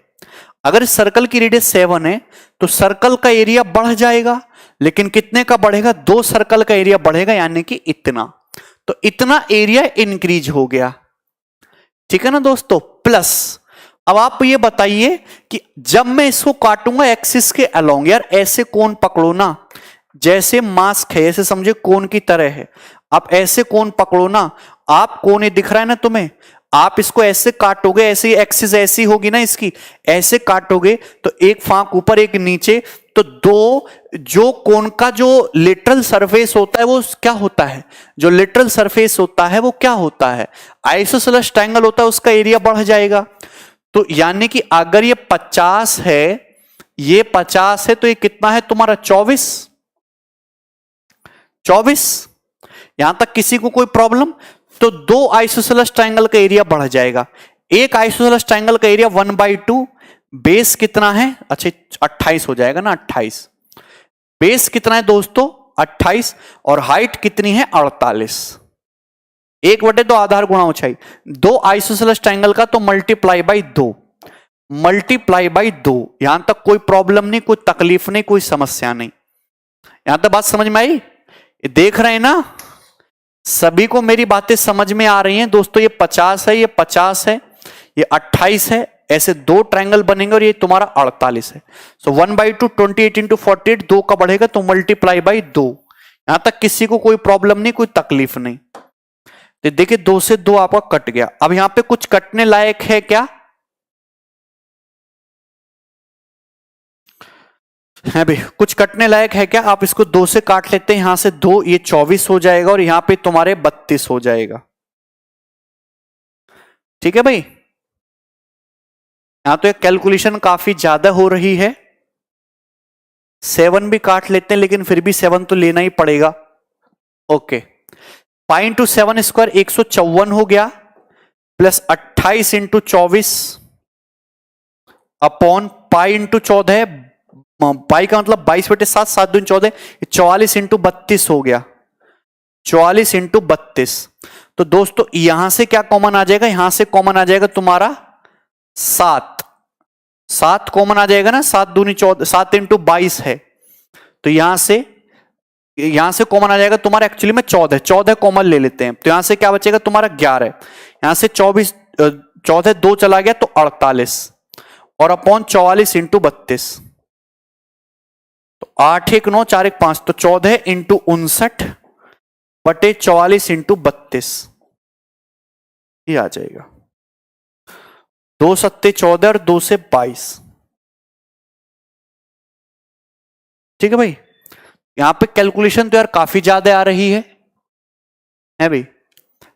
अगर इस सर्कल की रेडियस 7 है तो सर्कल का एरिया बढ़ जाएगा, लेकिन कितने का बढ़ेगा, 2 सर्कल का एरिया बढ़ेगा, यानी कि इतना। तो इतना एरिया इंक्रीज हो गया, ठीक है ना दोस्तों। प्लस अब आप ये बताइए कि जब मैं इसको काटूंगा एक्सिस के अलोंग, यार ऐसे कोण पकड़ो ना, जैसे मास्क है ऐसे समझे कोण की तरह है, आप ऐसे कोण पकड़ो ना, आप कोण ये दिख रहा है ना तुम्हें, आप इसको ऐसे काटोगे, ऐसे एक्सिस ऐसी होगी ना इसकी, ऐसे काटोगे तो एक फांक ऊपर एक नीचे, तो दो जो कोण का जो लेटरल सरफेस होता है वो क्या होता है, जो लेटरल सरफेस होता है वो क्या होता है, आइसोसेलेस ट्रायंगल होता है, उसका एरिया बढ़ जाएगा। तो यानी कि अगर ये 50 है, ये 50 है, तो ये कितना है तुम्हारा 24। यहां तक किसी को कोई प्रॉब्लम? तो दो आइसोसेलेस ट्रायंगल का एरिया बढ़ जाएगा। एक आइसोसेलेस ट्रायंगल का एरिया 1/2, बेस कितना है, अच्छा 28 हो जाएगा ना, 28 बेस कितना है दोस्तों 28, और हाइट कितनी है 48। 1/2 आधार गुणा ऊंचाई, दो आइसोसेलेस ट्रायंगल का तो मल्टीप्लाई बाई 2, मल्टीप्लाई बाई 2। यहां तक कोई प्रॉब्लम नहीं, कोई तकलीफ नहीं, कोई समस्या नहीं। यहां तक बात समझ में आई? देख रहे हैं ना, सभी को मेरी बातें समझ में आ रही हैं दोस्तों। ये 50 है, ये 50 है, ये 28 है, ऐसे दो ट्रायंगल बनेंगे और ये तुम्हारा 48 है। सो 1/2 28 इंटू 48, 2 का बढ़ेगा तो मल्टीप्लाई बाई 2। यहां तक किसी को कोई प्रॉब्लम नहीं, कोई तकलीफ नहीं। तो देखिए 2 से 2 आपका कट गया। अब यहां पे कुछ कटने लायक है क्या? है भाई, कुछ कटने लायक है क्या? आप इसको 2 से काट लेते हैं, यहां से 2, ये 24 हो जाएगा और यहां पे तुम्हारे 32 हो जाएगा। ठीक है भाई, यहां तो एक कैलकुलेशन काफी ज्यादा हो रही है। 7 भी काट लेते हैं, लेकिन फिर भी 7 तो लेना ही पड़ेगा। ओके, 5 इंटू 7 स्क्वायर 154 हो गया, plus 28 into 24 upon pi into 14, पाई का मतलब 22/7, 7 दूनी 14, 44 इंटू 32 हो गया, 44 इंटू 32। तो दोस्तों यहां से क्या कॉमन आ जाएगा? यहां से कॉमन आ जाएगा तुम्हारा 7, 7 कॉमन आ जाएगा ना, 7 दूनी 14, 7 इंटू 22 है, तो यहां से कॉमन आ जाएगा तुम्हारा एक्चुअली में 14, 14 कॉमन ले लेते हैं, तो यहां से क्या बचेगा तुम्हारा 11, यहां से 24, 14 2 चला गया तो 48 और अपॉन 44 इंटू 32, तो 8 1 9 4 1 5, तो 14 इंटू 59 बटे 44 इंटू 32 ये आ जाएगा। 2 सत्ते 14 और 2 से 22। ठीक है भाई, यहां पे कैलकुलेशन तो यार काफी ज्यादा आ रही है भाई।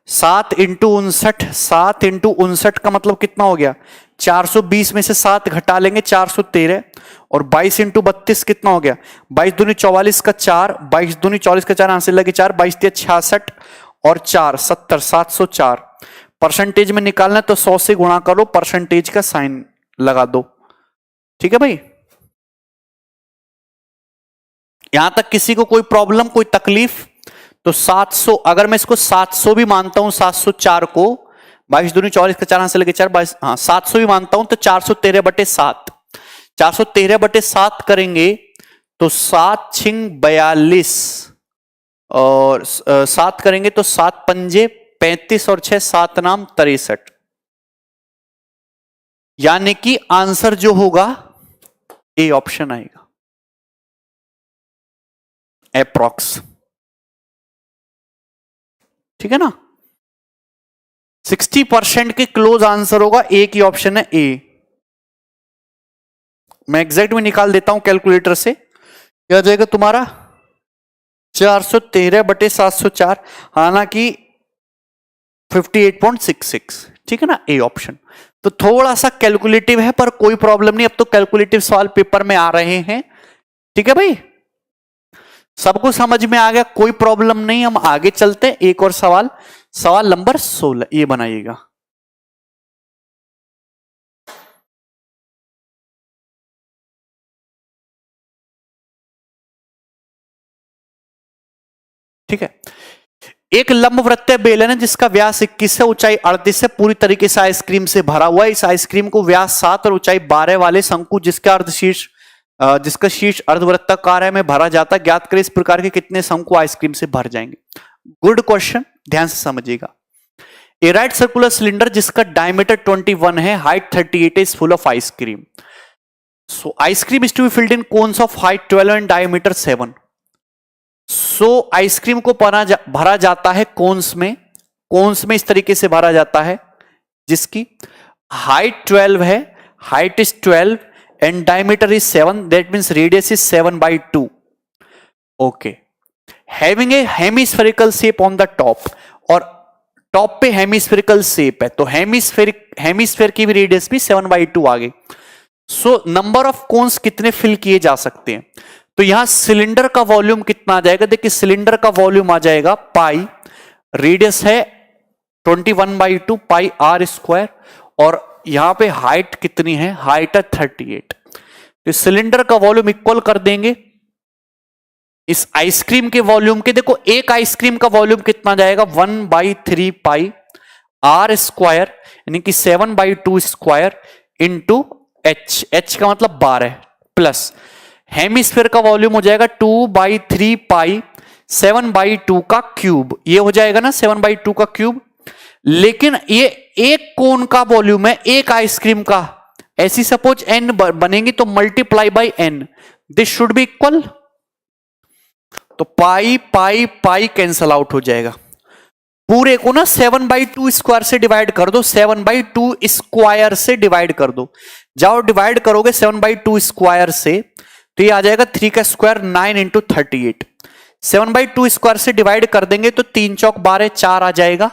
7 इंटू 59, 7 इंटू 59 का मतलब कितना हो गया? 420 में से 7 घटा लेंगे 413, और 22 इंटू 32 कितना हो गया? 22 दूनी 44 का 4, 22 दूनी 44 का 4, आंसर लगे 4, 22 दिया 66 और 4 70, 704। परसेंटेज में निकालना है तो 100 से गुणा करो, परसेंटेज का साइन लगा दो। ठीक है भाई, यहां तक किसी को कोई प्रॉब्लम, कोई तकलीफ? तो 700, अगर मैं इसको 700 भी मानता हूं, 704 को 22 दूनी 44 का 4 से लेके 4, 22, हाँ 700 भी मानता हूं, तो 413/7, 413/7 करेंगे तो 7 छिंग 42 और 7 करेंगे तो 7 पंजे 35 और 6 7 नाम 63, यानी कि आंसर जो होगा ए ऑप्शन आएगा, एप्रॉक्स। ठीक है ना, 60% के क्लोज आंसर होगा ए की ऑप्शन है ए। मैं एग्जैक्ट में निकाल देता हूं कैलकुलेटर से, क्या आ जाएगा तुम्हारा? 413/704, हालांकि 58.66। ठीक है ना, ए ऑप्शन। तो थोड़ा सा कैलकुलेटिव है पर कोई प्रॉब्लम नहीं, अब तो कैलकुलेटिव सवाल पेपर में आ रहे हैं। ठीक है भाई, सबको समझ में आ गया, कोई प्रॉब्लम नहीं। हम आगे चलते हैं, एक और सवाल, सवाल नंबर 16 ये बनाइएगा। ठीक है, एक लंबवृत्तीय बेलन है जिसका व्यास 21 है, ऊंचाई 38 है, पूरी तरीके से आइसक्रीम से भरा हुआ है। इस आइसक्रीम को व्यास 7 और ऊंचाई 12 वाले शंकु जिसका शीर्ष अर्धवृत्ताकार है में भरा जाता है, ज्ञात करें इस प्रकार के कितने शंकु आइसक्रीम से भर जाएंगे। गुड क्वेश्चन, ध्यान से समझिएगा। ए राइट सर्कुलर सिलेंडर जिसका डायमीटर 21 है, हाइट 38 है, is full of ice cream. So ice cream is to be filled in cones of height 12 and diameter 7। So ice cream को भरा जाता है कोन्स में इस तरीके से भरा जाता है जिसकी हाइट 12 है, height is 12 and diameter is 7, that means radius is 7/2। Okay, having a hemispherical shape on the top, और टॉप पे हेमिस्फेरिकल शेप है तो हेमिस्फेयर की भी रेडियस भी 7/2 आ गई। सो नंबर ऑफ कोन्स कितने फिल किए जा सकते हैं? तो यहां सिलेंडर का वॉल्यूम कितना आ जाएगा? देखिए सिलेंडर का वॉल्यूम आ जाएगा पाई, रेडियस है 21/2 पाई आर स्क्वायर, और यहां पे हाइट कितनी है? हाइट है 38। तो सिलेंडर का वॉल्यूम इक्वल कर देंगे इस आइसक्रीम के वॉल्यूम के। देखो एक आइसक्रीम का वॉल्यूम कितना जाएगा? 1/3 पाई आर स्क्वायर, यानी कि 7/2 स्क्वायर इंटू एच का मतलब 12, प्लस हेमिस्फीयर का वॉल्यूम हो जाएगा 2/3 पाई 7/2 का क्यूब, ये हो जाएगा ना 7/2 का क्यूब। लेकिन ये एक कोन का वॉल्यूम है, एक आइसक्रीम का, ऐसी सपोज n बनेगी तो multiply by n, this should be equal. तो पाई पाई पाई कैंसल आउट हो जाएगा, पूरे को ना 7/2 स्क्वायर से डिवाइड कर दो, 7/2 स्क्वायर से डिवाइड कर दो। जाओ डिवाइड करोगे 7/2 स्क्वायर से तो ये आ जाएगा 3 का स्क्वायर 9 इंटू 38। 7/2 स्क्वायर से डिवाइड कर देंगे तो 3 चौक 12 4 आ जाएगा,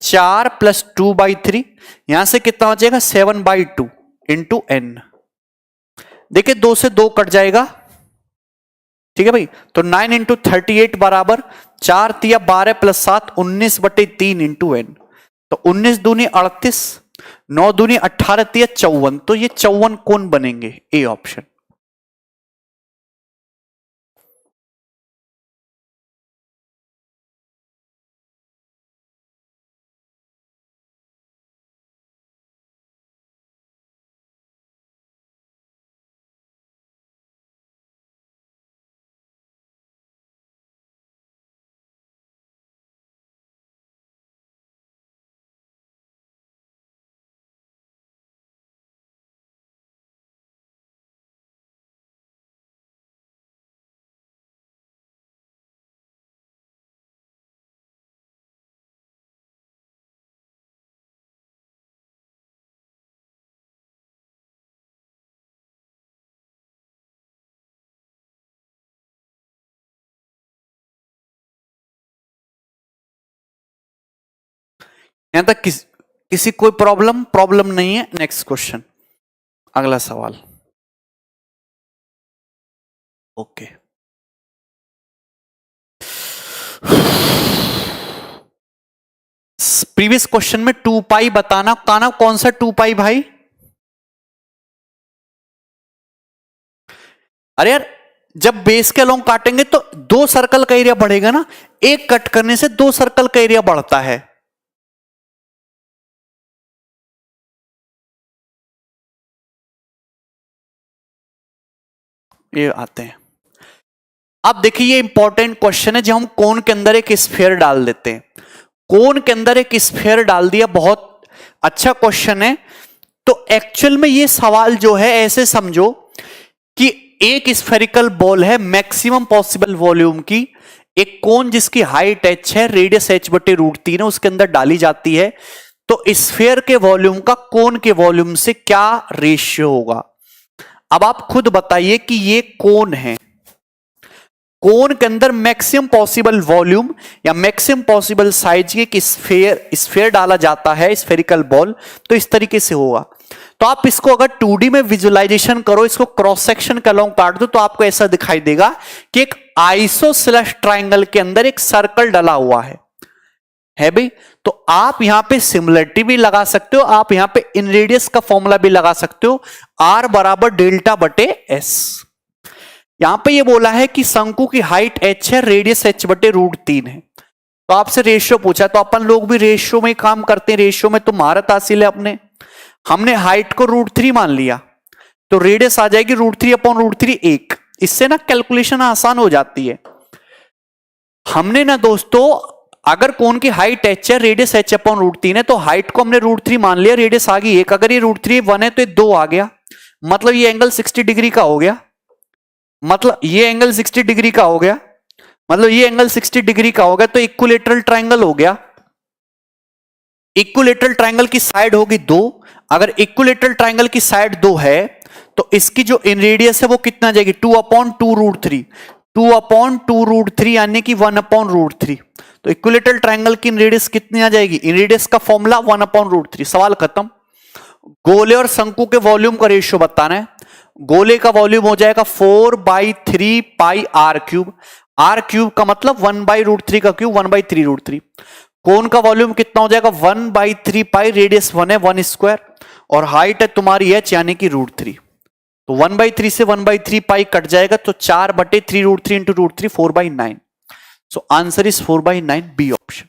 4 प्लस 2/3 यहां से कितना हो जाएगा 7/2 इंटू n। देखिए 2 से 2 कट जाएगा, ठीक है भाई। तो 9 इंटू 38 बराबर 4 तिया 12 प्लस 7 19/3 इंटू n। तो 19 दूनी 38, 9 दूनी 18 तिया 54। तो ये 54 कोण बनेंगे, ए ऑप्शन। यहां तक किसी कोई प्रॉब्लम नहीं है। नेक्स्ट क्वेश्चन, अगला सवाल। ओके, प्रीवियस क्वेश्चन में 2 पाई बताना, काना कौन सा 2 पाई भाई? अरे यार जब बेस के अलोंग काटेंगे तो 2 सर्कल का एरिया बढ़ेगा ना, एक कट करने से 2 सर्कल का एरिया बढ़ता है। ये आते हैं। अब देखिए ये इंपॉर्टेंट क्वेश्चन है, जब हम कोन के अंदर एक स्फीयर डाल देते हैं, कोन के अंदर एक स्फीयर डाल दिया, बहुत अच्छा क्वेश्चन है। तो एक्चुअल में ये सवाल जो है ऐसे समझो कि एक स्फेरिकल बॉल है मैक्सिमम पॉसिबल वॉल्यूम की, एक कोन जिसकी हाइट h है, रेडियस h/√3 है, उसके अंदर डाली जाती है। तो स्फीयर के वॉल्यूम का कोन के वॉल्यूम से क्या रेशियो होगा? अब आप खुद बताइए कि ये कोन है, कोन के अंदर मैक्सिमम पॉसिबल वॉल्यूम या मैक्सिमम पॉसिबल साइज की स्फीयर डाला जाता है, स्फेरिकल बॉल, तो इस तरीके से होगा। तो आप इसको अगर 2D में विजुअलाइजेशन करो, इसको क्रॉस सेक्शन के अलोंग काट दो, तो आपको ऐसा दिखाई देगा कि एक आइसोसेलेस ट्राइंगल के अंदर एक सर्कल डला हुआ है भाई। तो आप यहां पे सिमिलरिटी भी लगा सकते हो, आप यहां पे इन रेडियस का फॉर्मूला भी लगा सकते हो, R बराबर डेल्टा बटे S। यहां पे ये बोला है कि शंकु की हाइट h है, रेडियस h/√3 है। तो आपसे रेशियो पूछा, तो अपन लोग भी रेशियो में काम करते हैं, रेशियो में तो महारत हासिल है अपने। हमने हाइट को √3 मान लिया, तो रेडियस आ जाएगी √3/√3 1। इससे ना कैलकुलेशन आसान हो जाती है। हमने ना दोस्तों, अगर कोन की हाइट h है, रेडियस h/√3 है, तो हाइट को हमने √3 मान लिया, रेडियस आ गई 1। अगर ये √3 1 है तो ये 2 आ गया, मतलब ये एंगल 60 डिग्री का हो गया, मतलब ये एंगल 60 डिग्री का हो गया, मतलब ये एंगल 60 डिग्री का हो गया। तो इक्विलेटरल ट्राइंगल हो गया। इक्विलेटरल ट्राइंगल की साइड होगी 2। अगर इक्विलेटरल ट्राइंगल की साइड 2 है तो इसकी जो इन रेडियस है वो कितना आ जाएगी 2/2√3, 2/2√3 यानी कि 1/√3। तो इक्विलेटरल ट्राइंगल की इन रेडियस कितनी आ जाएगी? इन रेडियस का फॉर्मूला 1/√3। सवाल खत्म। गोले और शंकु के वॉल्यूम का रेशियो बताना है। गोले का वॉल्यूम हो जाएगा 4/3 पाई r क्यूब। r क्यूब का मतलब 1/√3 का क्यूब 1/3√3। कोन का वॉल्यूम कितना हो जाएगा 1/3 पाई, रेडियस 1 है 1 स्क्वायर, और हाइट है तुम्हारी h यानी कि √3। तो 1/3 से 1/3 पाई कट जाएगा, तो 4/3√3 into √3 4/9। So answer is 4/9, B option.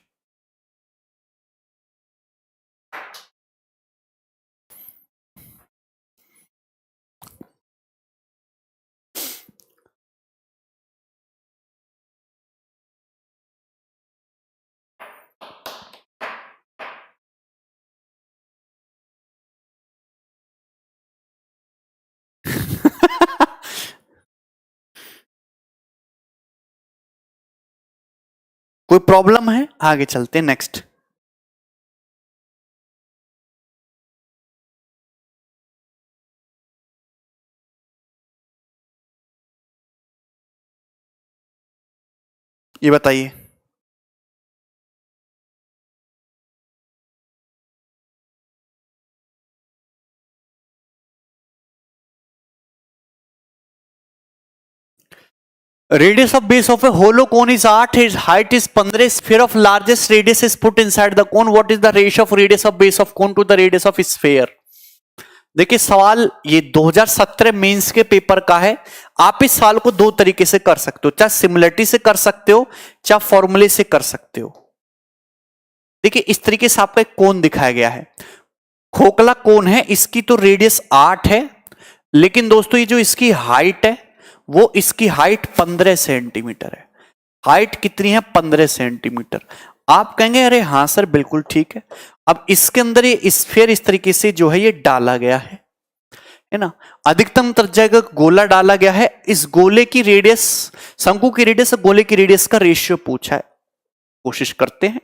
कोई प्रॉब्लम है? आगे चलते हैं नेक्स्ट। ये बताइए। Radius of base of a hollow cone is 8, his height is 15, sphere of largest radius is put inside the cone. What is the ratio of radius of base of cone to the radius of sphere? देखिए सवाल ये 2017 mains के paper का है। आप इस सवाल को दो तरीके से कर सकते हो, चाहे सिमिलरिटी से कर सकते हो, चाहे फॉर्मूले से कर सकते हो। देखिए इस तरीके से आपका एक कोन दिखाया गया है, खोखला कोन है, इसकी तो रेडियस 8 है, लेकिन दोस्तों ये जो इसकी हाइट है वो इसकी हाइट 15 सेंटीमीटर है। हाइट कितनी है? 15 सेंटीमीटर। आप कहेंगे अरे हाँ सर बिल्कुल ठीक है। अब इसके अंदर ये स्फीयर इस तरीके से जो है ये डाला गया है ना, अधिकतम त्रिज्या का गोला डाला गया है। इस गोले की रेडियस, शंकु की रेडियस और गोले की रेडियस का रेशियो पूछा है, कोशिश करते हैं।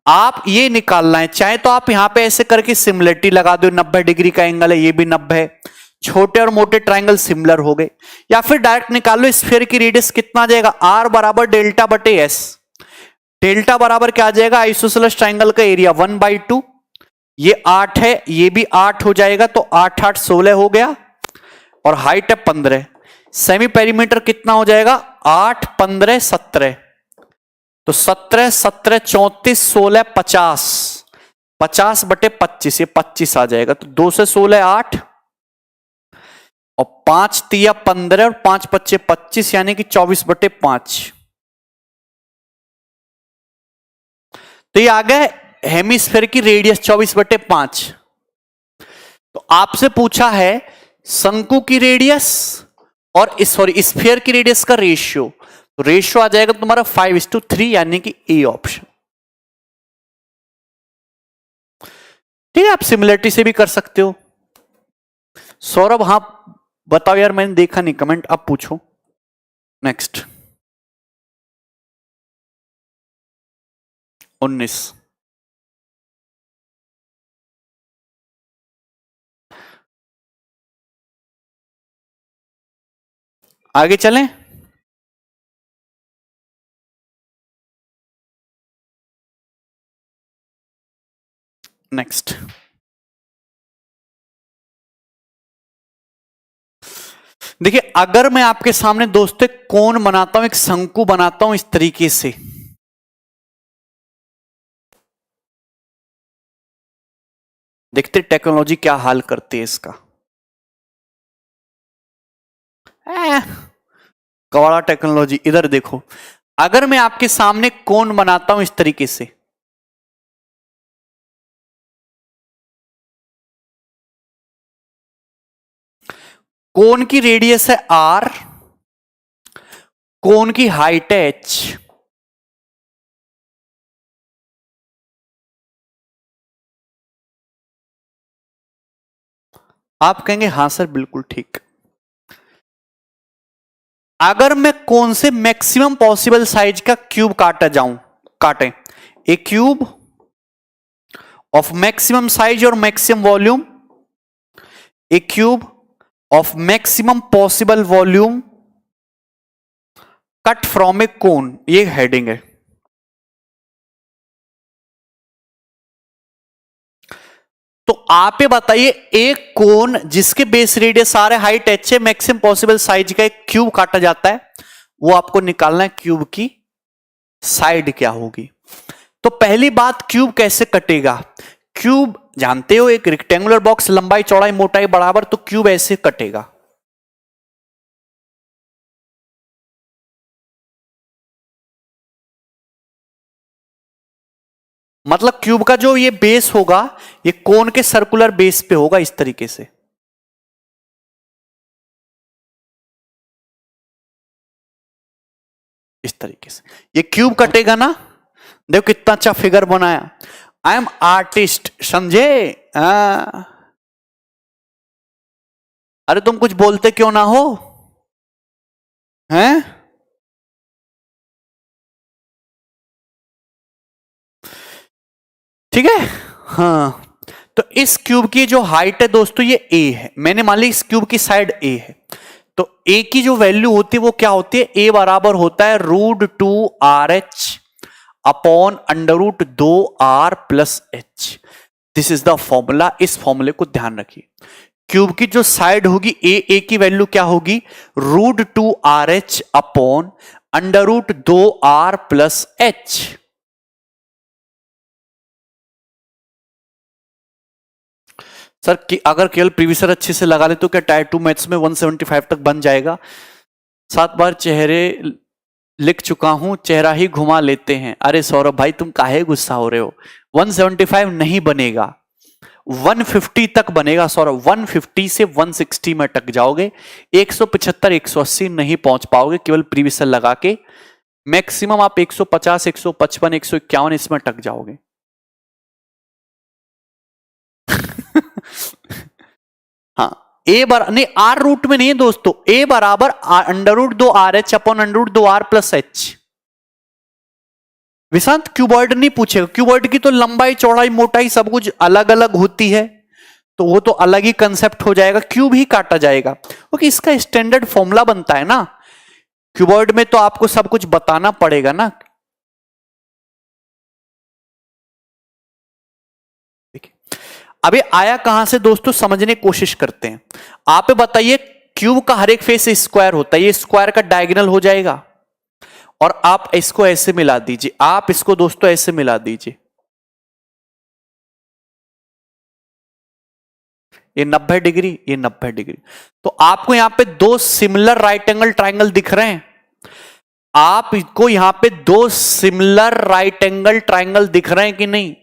आप ये निकालना है, चाहे तो आप यहां पे ऐसे करके सिमिलरिटी लगा दो, 90 डिग्री का एंगल है, ये भी 90 है, छोटे और मोटे ट्राइंगल सिमिलर हो गए। या फिर डायरेक्ट निकाल लो स्फीयर की रेडियस कितना आ जाएगा, आर बराबर डेल्टा बटे एस। डेल्टा बराबर क्या आ जाएगा? आइसोसेलेस ट्राइंगल का एरिया 1/2, ये 8 है, ये भी 8 हो जाएगा, तो 8 8 16 हो गया, और हाइट है 15। सेमी पेरीमीटर कितना हो जाएगा? 8 15 17, तो 17 17 34 16 50, 50 बटे 25, ये 25 आ जाएगा। तो 2 से 16 8, और 5 तिया 15 और 5 पच्चे 25, यानी कि 24 बटे 5। तो ये आ गया हेमिस्फीयर की रेडियस 24 बटे 5। तो आपसे पूछा है शंकु की रेडियस और सॉरी स्फीयर की रेडियस का रेशियो, तो रेशियो आ जाएगा तुम्हारा 5:3, यानी कि ए ऑप्शन। ठीक है, आप सिमिलरिटी से भी कर सकते हो। सौरभ हाँ बताओ यार, मैंने देखा नहीं कमेंट, अब पूछो नेक्स्ट। 19। आगे चलें। नेक्स्ट देखिए, अगर मैं आपके सामने दोस्तों कोन बनाता हूं, एक शंकु बनाता हूं इस तरीके से, देखते टेक्नोलॉजी क्या हाल करती है इसका। कवाड़ा टेक्नोलॉजी, इधर देखो। अगर मैं आपके सामने कोन बनाता हूं इस तरीके से, कोन की रेडियस है आर, कोन की हाइट है एच। आप कहेंगे हाँ सर बिल्कुल ठीक। अगर मैं कोन से मैक्सिमम पॉसिबल साइज का क्यूब काटें, a cube of maximum size और maximum volume, a cube of maximum possible volume cut from a cone, ये हेडिंग है। तो आप ये बताइए, एक कोन जिसके बेस रेडियस आर है, हाइट एच है, मैक्सिमम पॉसिबल साइज का एक क्यूब काटा जाता है, वो आपको निकालना है क्यूब की साइड क्या होगी। तो पहली बात, क्यूब कैसे कटेगा? क्यूब जानते हो एक रेक्टेंगुलर बॉक्स, लंबाई चौड़ाई मोटाई बराबर, तो क्यूब ऐसे कटेगा। मतलब क्यूब का जो ये बेस होगा, ये कोन के सर्कुलर बेस पे होगा इस तरीके से। इस तरीके से ये क्यूब कटेगा ना। देखो कितना अच्छा फिगर बनाया, आई एम आर्टिस्ट, समझे? अरे तुम कुछ बोलते क्यों ना हो, हैं? ठीक है। हाँ, तो इस क्यूब की जो हाइट है दोस्तों ये a है, मैंने मान ली इस क्यूब की साइड a है, तो a की जो वैल्यू होती है वो क्या होती है, a बराबर होता है √2RH upon √2r plus h। This is the formula, इस फॉर्मूले को ध्यान रखिए। क्यूब की जो साइड होगी a की वैल्यू क्या होगी, √2RH upon √2r plus h। Sir कि अगर केवल प्रीवियस अच्छे से लगा ले तो क्या टायर 2 मैथ्स में 175 तक बन जाएगा? 7 बार चेहरे लिख चुका हूं, चेहरा ही घुमा लेते हैं। अरे सौरभ भाई तुम काहे गुस्सा हो रहे हो, 175 नहीं बनेगा, 150 तक बनेगा सौरभ। 150 से 160 में टक जाओगे, 175 180 नहीं पहुंच पाओगे केवल प्रीवियस लगा के। मैक्सिमम आप 150 155 151 इसमें टक जाओगे। हाँ, a बार नहीं, r रूट में नहीं है दोस्तों, a बराबर √2RH upon √2r plus h। Vishant cuboid नहीं पूछेगा, क्यूबॉइड की तो लंबाई चौड़ाई मोटाई सब कुछ अलग अलग होती है, तो वो तो अलग ही कंसेप्ट हो जाएगा, क्यूब ही काटा जाएगा, क्योंकि इसका स्टैंडर्ड फॉर्मूला बनता है ना। क्यूबॉइड में तो आपको सब कुछ बताना पड़ेगा ना। अभी आया कहां से दोस्तों, समझने की कोशिश करते हैं। आप बताइए, क्यूब का हर एक फेस स्क्वायर होता है, ये स्क्वायर का डायगोनल हो जाएगा, और आप इसको ऐसे मिला दीजिए, आप इसको दोस्तों ऐसे मिला दीजिए, ये 90 डिग्री, ये 90 डिग्री। तो आपको यहां पे दो सिमिलर राइट एंगल ट्राइंगल दिख रहे हैं, आपको यहां पे दो सिमिलर राइट एंगल ट्राइंगल दिख रहे हैं कि नहीं?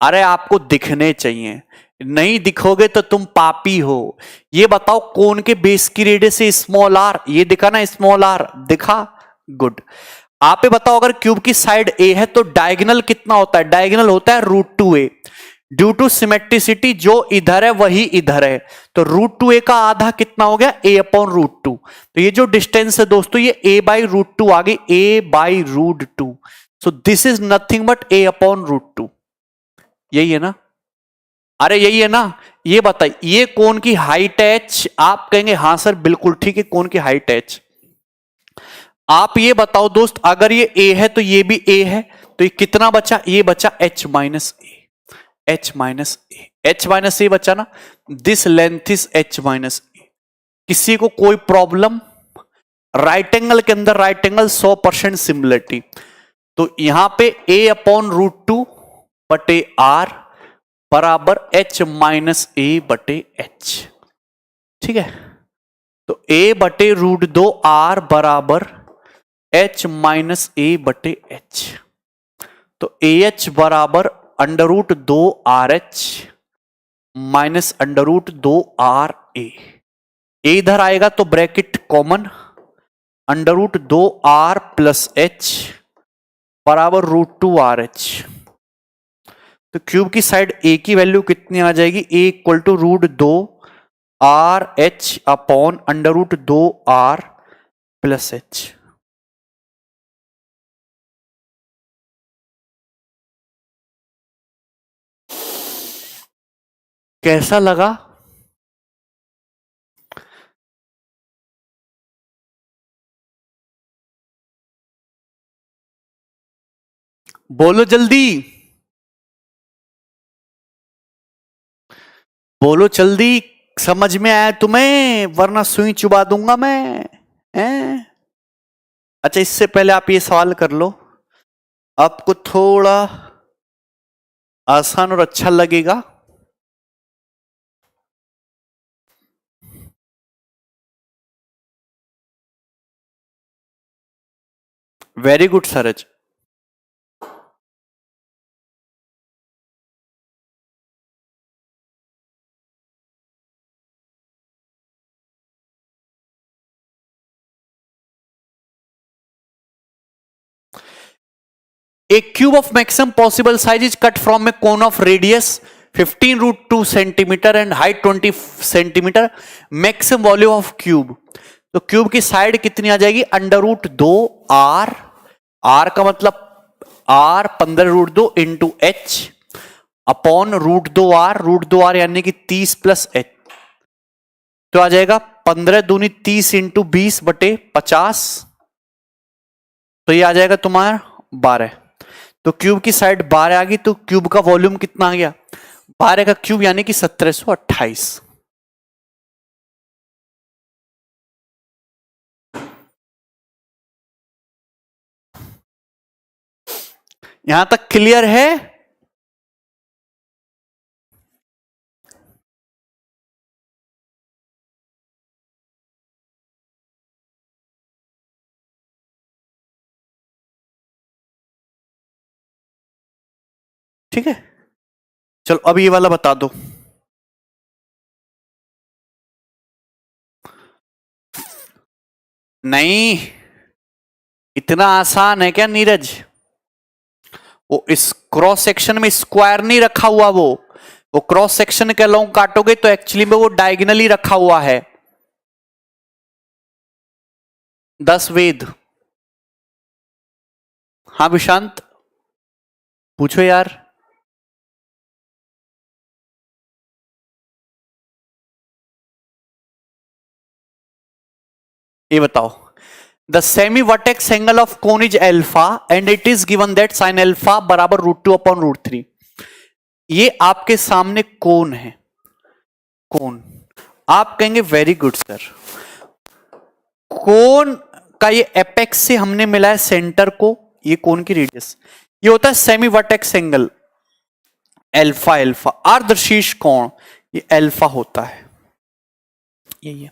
अरे आपको दिखने चाहिए, नहीं दिखोगे तो तुम पापी हो। ये बताओ कोन के बेस की रेडियस से स्मॉल आर, ये दिखा ना स्मॉल आर, दिखा, गुड। आप ये बताओ अगर क्यूब की साइड ए है तो डायगोनल कितना होता है, डायगोनल होता है √2a। ड्यू टू सिमेट्रिसिटी जो इधर है वही इधर है, तो √2a का आधा कितना हो गया, a अपॉन √2। तो ये जो डिस्टेंस है दोस्तों ये a बाई √2 आ गई, a by √2। So this is nothing but a upon √2। यही है ना? अरे यही है ना? ये बताइए, ये कोन की हाइट h, आप कहेंगे हाँ सर बिल्कुल ठीक है, कोन की हाइट h। आप ये बताओ दोस्त, अगर ये a है तो ये भी a है, तो ये कितना बचा, ये बचा h minus a, h minus a, h minus a बचा ना। This length is h minus a। किसी को कोई प्रॉब्लम? राइट एंगल के अंदर राइट एंगल 100% सिमिलरिटी, तो यहां पे a अपॉन √2 बटे r बराबर h माइनस a बटे h। ठीक है, तो a बटे √2r बराबर h माइनस a बटे h। तो ah बराबर √2rh माइनस √2ra। इधर आएगा तो bracket common, √2r plus h बराबर √2rh। तो क्यूब की साइड a की वैल्यू कितनी आ जाएगी, a equal to √2rh upon √2r plus h। कैसा लगा? बोलो जल्दी, बोलो जल्दी, समझ में आया तुम्हें, वरना सुई चुबा दूंगा मैं, हैं? अच्छा इससे पहले आप ये सवाल कर लो, आपको थोड़ा आसान और अच्छा लगेगा। Very good Suraj. A cube of maximum possible size is cut from a cone of radius 15√2 centimeter and height 20 centimeter. Maximum volume of cube. तो क्यूब की साइड कितनी आ जाएगी, √2r, r का मतलब r 15√2 into h upon √2r यानी कि 30 plus h, तो आ जाएगा 15 दूनी 30 इंटू 20/50, तो ये आ जाएगा तुम्हारा 12। तो क्यूब की साइड 12 आ गई, तो क्यूब का वॉल्यूम कितना आ गया 12 का क्यूब यानी कि 1728। यहां तक क्लियर है? ठीक है, चलो अब ये वाला बता दो। नहीं, इतना आसान है क्या नीरज? वो इस क्रॉस सेक्शन में स्क्वायर नहीं रखा हुआ, वो क्रॉस सेक्शन के अलोंग काटोगे तो एक्चुअली में वो डायगोनली रखा हुआ है। 10 वेद। हाँ विशांत, पूछो यार। ये बताओ, the semi vertex angle of cone is alpha and it is given that sine alpha बराबर √2/√3। ये आपके सामने कोन है, कोन। आप कहेंगे वेरी गुड सर, कोन का ये एपेक्स से हमने मिला है सेंटर को, ये कोन की रेडियस, ये होता है semi vertex angle alpha. Alpha अर्धशीर्ष कोण, ये एल्फा होता है, यही है।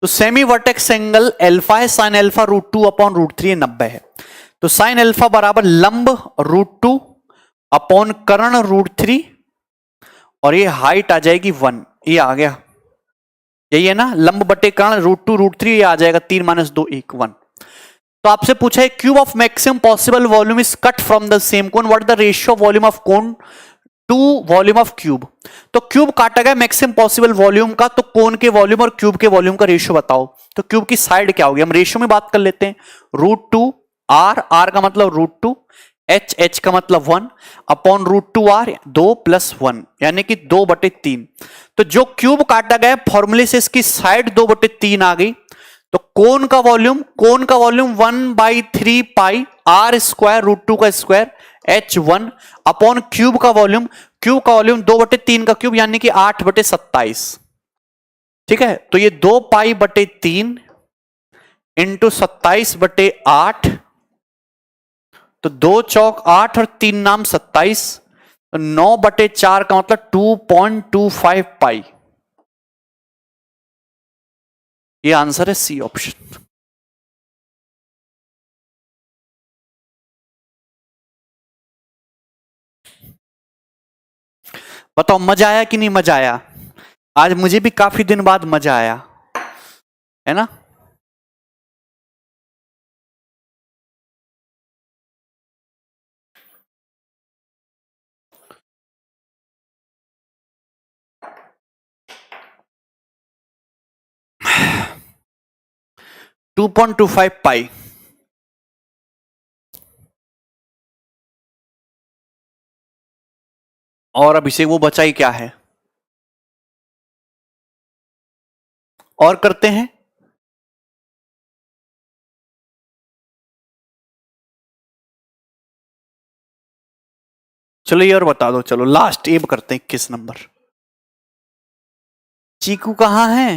तो सेमी वर्टेक्स एंगल एल्फा है, साइन एल्फा √2/√3 90 है। तो साइन एल्फा बराबर लंब √2 अपॉन कर्ण √3, और ये हाइट आ जाएगी 1, ये आ गया, यही है ना, लंब बटे कर्ण √2 √3, ये आ जाएगा 3 - 2 1 1। तो आपसे पूछा है cube of maximum possible volume is cut from the same cone, what the ratio volume of cone to volume of cube. तो क्यूब काटा गया मैक्सिमम पॉसिबल वॉल्यूम का, तो कोन के वॉल्यूम और क्यूब के वॉल्यूम का रेशियो बताओ। तो क्यूब की साइड क्या होगी, हम रेशियो में बात कर लेते हैं। √2 r का मतलब √2, h का मतलब 1 अपॉन √2r 2 + 1 यानी कि 2/3। तो जो क्यूब काटा गया फॉर्मूले से इसकी साइड 2/3 आ गई। तो कोन का वॉल्यूम 1/3 पाई r² √2 का स्क्वायर h1 अपॉन क्यूब का वॉल्यूम 2/3 का क्यूब यानी कि 8/27। ठीक है, तो ये 2 π/3 इंटू 27/8, तो 2 चौक 8 और 3 नाम 27, तो 9/4 का मतलब 2.25 पाई। ये आंसर है सी ऑप्शन। बताओ मजा आया कि नहीं मजा आया? आज मुझे भी काफी दिन बाद मजा आया, है ना? $2.25 पाई। और अभिषेक वो बचा ही क्या है, और करते हैं। चलो ये और बता दो, चलो लास्ट ये करते हैं 21 नंबर। चीकू कहाँ है?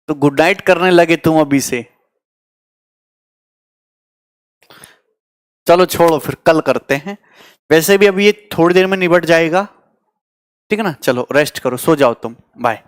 तो गुड नाइट करने लगे तुम अभी से। चलो छोड़ो फिर कल करते हैं, वैसे भी अभी ये थोड़ी देर में निबट जाएगा। ठीक है ना, चलो रेस्ट करो, सो जाओ तुम, बाय।